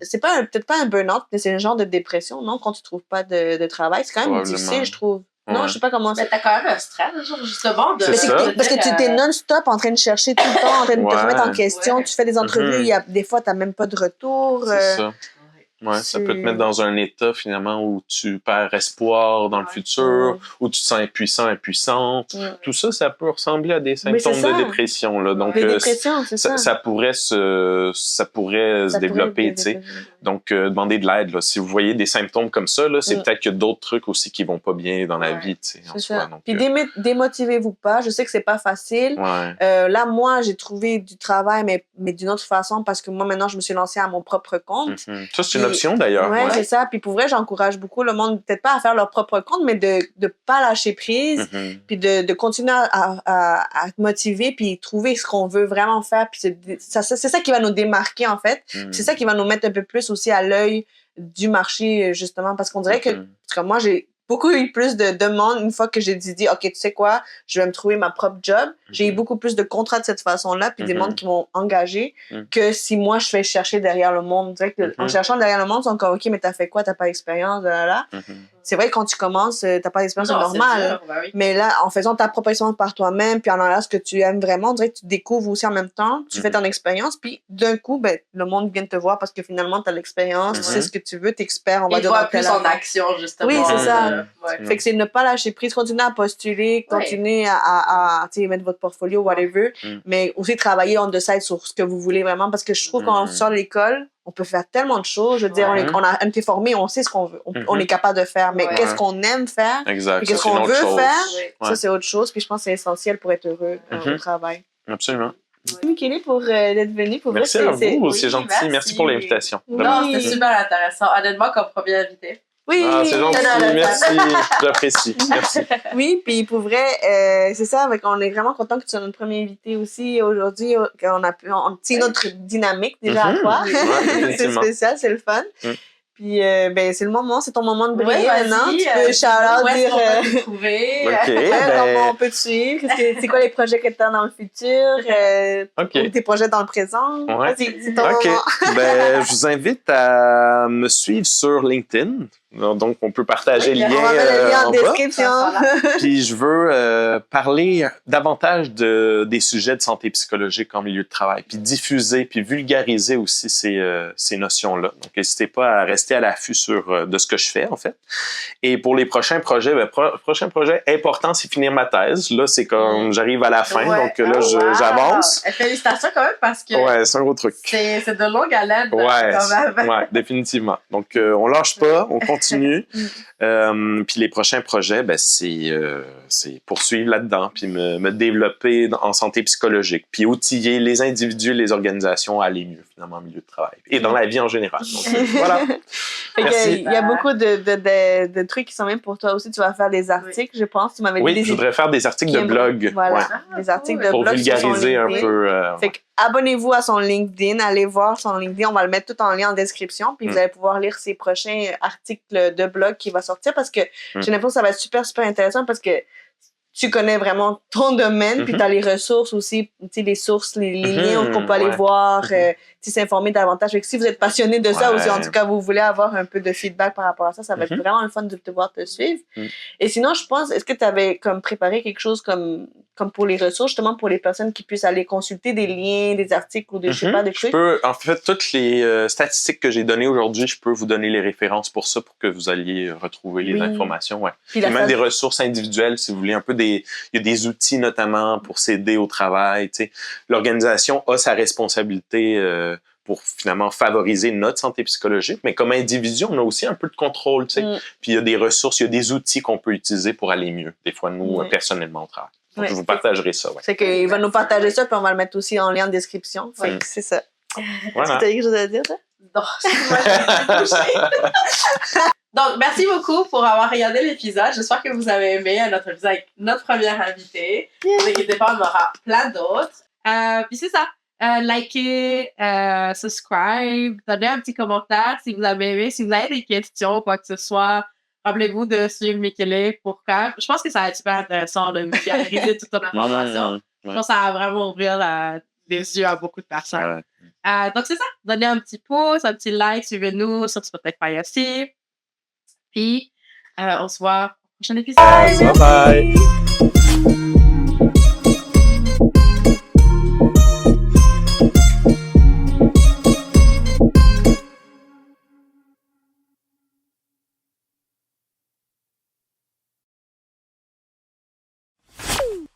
C'est peut-être pas un burn-out, mais c'est un genre de dépression, non? Quand tu trouves pas de travail, c'est quand même difficile, je trouve. Non, je sais pas comment ça. Mais t'as quand même un stress, genre, justement. Parce que tu t'es non-stop en train de chercher tout le temps, en train de te remettre en question. Tu fais des entrevues, des fois, t'as même pas de retour. C'est ça. Ouais, ça peut te mettre dans un état, finalement, où tu perds espoir dans le futur, où tu te sens impuissante. Tout ça, ça peut ressembler à des symptômes de dépression, là. Donc, ça pourrait se développer, tu sais. Donc, demandez de l'aide, là. Si vous voyez des symptômes comme ça, là, c'est peut-être qu'il y a d'autres trucs aussi qui vont pas bien dans la vie, tu sais, en soi. Donc, puis démotivez-vous pas. Je sais que c'est pas facile. Là, moi, j'ai trouvé du travail, mais d'une autre façon, parce que moi, maintenant, je me suis lancée à mon propre compte. Ça, c'est une option d'ailleurs. Ouais, c'est ça. Puis pour vrai, j'encourage beaucoup le monde, peut-être pas à faire leur propre compte, mais de pas lâcher prise, puis de continuer à te motiver, puis trouver ce qu'on veut vraiment faire. Puis c'est ça qui va nous démarquer, en fait. C'est ça qui va nous mettre un peu plus aussi à l'œil du marché, justement, parce qu'on dirait que, comme moi, j'ai beaucoup eu plus de demandes une fois que j'ai dit, OK, tu sais quoi, je vais me trouver ma propre job. J'ai eu beaucoup plus de contrats de cette façon-là, puis des mondes qui m'ont engagé que si moi, je fais chercher derrière le monde. En cherchant derrière le monde, ils sont comme, OK, mais t'as fait quoi? T'as pas d'expérience? C'est vrai que quand tu commences, t'as pas d'expérience, c'est normal. Mais là, en faisant ta propre expérience par toi-même, puis en allant ce que tu aimes vraiment, on dirait que tu découvres aussi en même temps, tu fais ton expérience, puis d'un coup, le monde vient te voir parce que finalement, t'as l'expérience, tu sais ce que tu veux, t'es expert, on va dire. Tu vois plus en action, justement. Oui, c'est ça. Fait que c'est ne pas lâcher prise, continuer à postuler, continuer à mettre votre portfolio, whatever, mais aussi travailler on the side sur ce que vous voulez vraiment, parce que je trouve qu'on sort de l'école, on peut faire tellement de choses. Je veux dire, on a été formé, on sait ce qu'on veut, on est capable de faire, mais qu'est-ce qu'on aime faire, qu'est-ce qu'on veut faire, ça c'est autre chose, puis je pense que c'est essentiel pour être heureux au travail. Absolument. Merci Mikélie pour d'être venue. Merci à vous, c'est gentil. Merci pour l'invitation. Non, c'était super intéressant. Honnêtement, comme premier invité. Oui, c'est gentil, merci, j'apprécie. Merci. Oui, puis pour vrai, c'est ça, on est vraiment content que tu sois notre premier invité aussi aujourd'hui, qu'on a pu, c'est notre dynamique déjà à toi. C'est spécial, c'est le fun. Puis, c'est le moment, c'est ton moment de briller maintenant. Tu peux shout-out, dire. On peut te trouver. Comment on peut te suivre? C'est quoi les projets que tu as dans le futur? Ou tes projets dans le présent? C'est ton moment. Je vous invite à me suivre sur LinkedIn. Donc, on peut partager le lien. On va mettre le lien en description. Puis, je veux parler davantage des sujets de santé psychologique en milieu de travail, puis diffuser, puis vulgariser aussi ces notions-là. Donc, n'hésitez pas à rester rester à l'affût de ce que je fais, en fait. Et pour les prochains projets, prochain projet important, c'est finir ma thèse. Là, c'est comme j'arrive à la fin, donc là, j'avance. Félicitations quand même parce que c'est un gros truc. C'est de longue haleine. Ouais, définitivement. Donc, on lâche pas, on continue. Puis les prochains projets, c'est poursuivre là-dedans, puis me développer en santé psychologique, puis outiller les individus et les organisations à aller mieux, finalement, en milieu de travail. Et dans la vie en général. Donc, voilà. Il y a beaucoup de trucs qui sont même pour toi aussi. Tu vas faire des articles, je pense. Tu m'avais dit je voudrais faire des articles de blog. Voilà, des articles de blog. Pour vulgariser un peu. Fait que abonnez-vous à son LinkedIn, allez voir son LinkedIn. On va le mettre tout en lien en description. Puis vous allez pouvoir lire ses prochains articles de blog qui va sortir parce que j'ai l'impression que ça va être super, super intéressant parce que tu connais vraiment ton domaine, puis tu as les ressources aussi, tu sais, les sources, les liens qu'on peut aller voir, s'informer davantage. Fait que si vous êtes passionné de ça aussi, en tout cas, vous voulez avoir un peu de feedback par rapport à ça, ça va être vraiment le fun de pouvoir te suivre. Et sinon, je pense, est-ce que tu avais comme préparé quelque chose comme pour les ressources, justement pour les personnes qui puissent aller consulter des liens, des articles ou des, je sais pas, des trucs? En fait, toutes les statistiques que j'ai données aujourd'hui, je peux vous donner les références pour ça, pour que vous alliez retrouver les informations. Puis même des ressources individuelles, si vous voulez, un peu il y a des outils notamment pour s'aider au travail. Tu sais. L'organisation a sa responsabilité pour finalement favoriser notre santé psychologique, mais comme individu, on a aussi un peu de contrôle. Tu sais. Puis il y a des ressources, il y a des outils qu'on peut utiliser pour aller mieux. Des fois, nous, personnellement, au travail. Donc, je vous partagerai ça. C'est qu'il va nous partager ça, puis on va le mettre aussi en lien en description. Fait que c'est ça. Voilà. Tu as quelque chose à dire, ça? Non, Donc, merci beaucoup pour avoir regardé l'épisode. J'espère que vous avez aimé notre épisode avec notre première invitée. N'inquiétez pas, on aura plein d'autres. Puis c'est ça. Likez, subscribe, donnez un petit commentaire si vous avez aimé. Si vous avez des questions, quoi que ce soit, rappelez-vous de suivre Michele pour quand. Je pense que ça va être super intéressant de vulgariser toute notre information. Je pense que ça va vraiment ouvrir les yeux à beaucoup de personnes. Donc, c'est ça. Donnez un petit pouce, un petit like, suivez-nous sur Spotify aussi. Puis, on se voit au prochain épisode. Bye bye!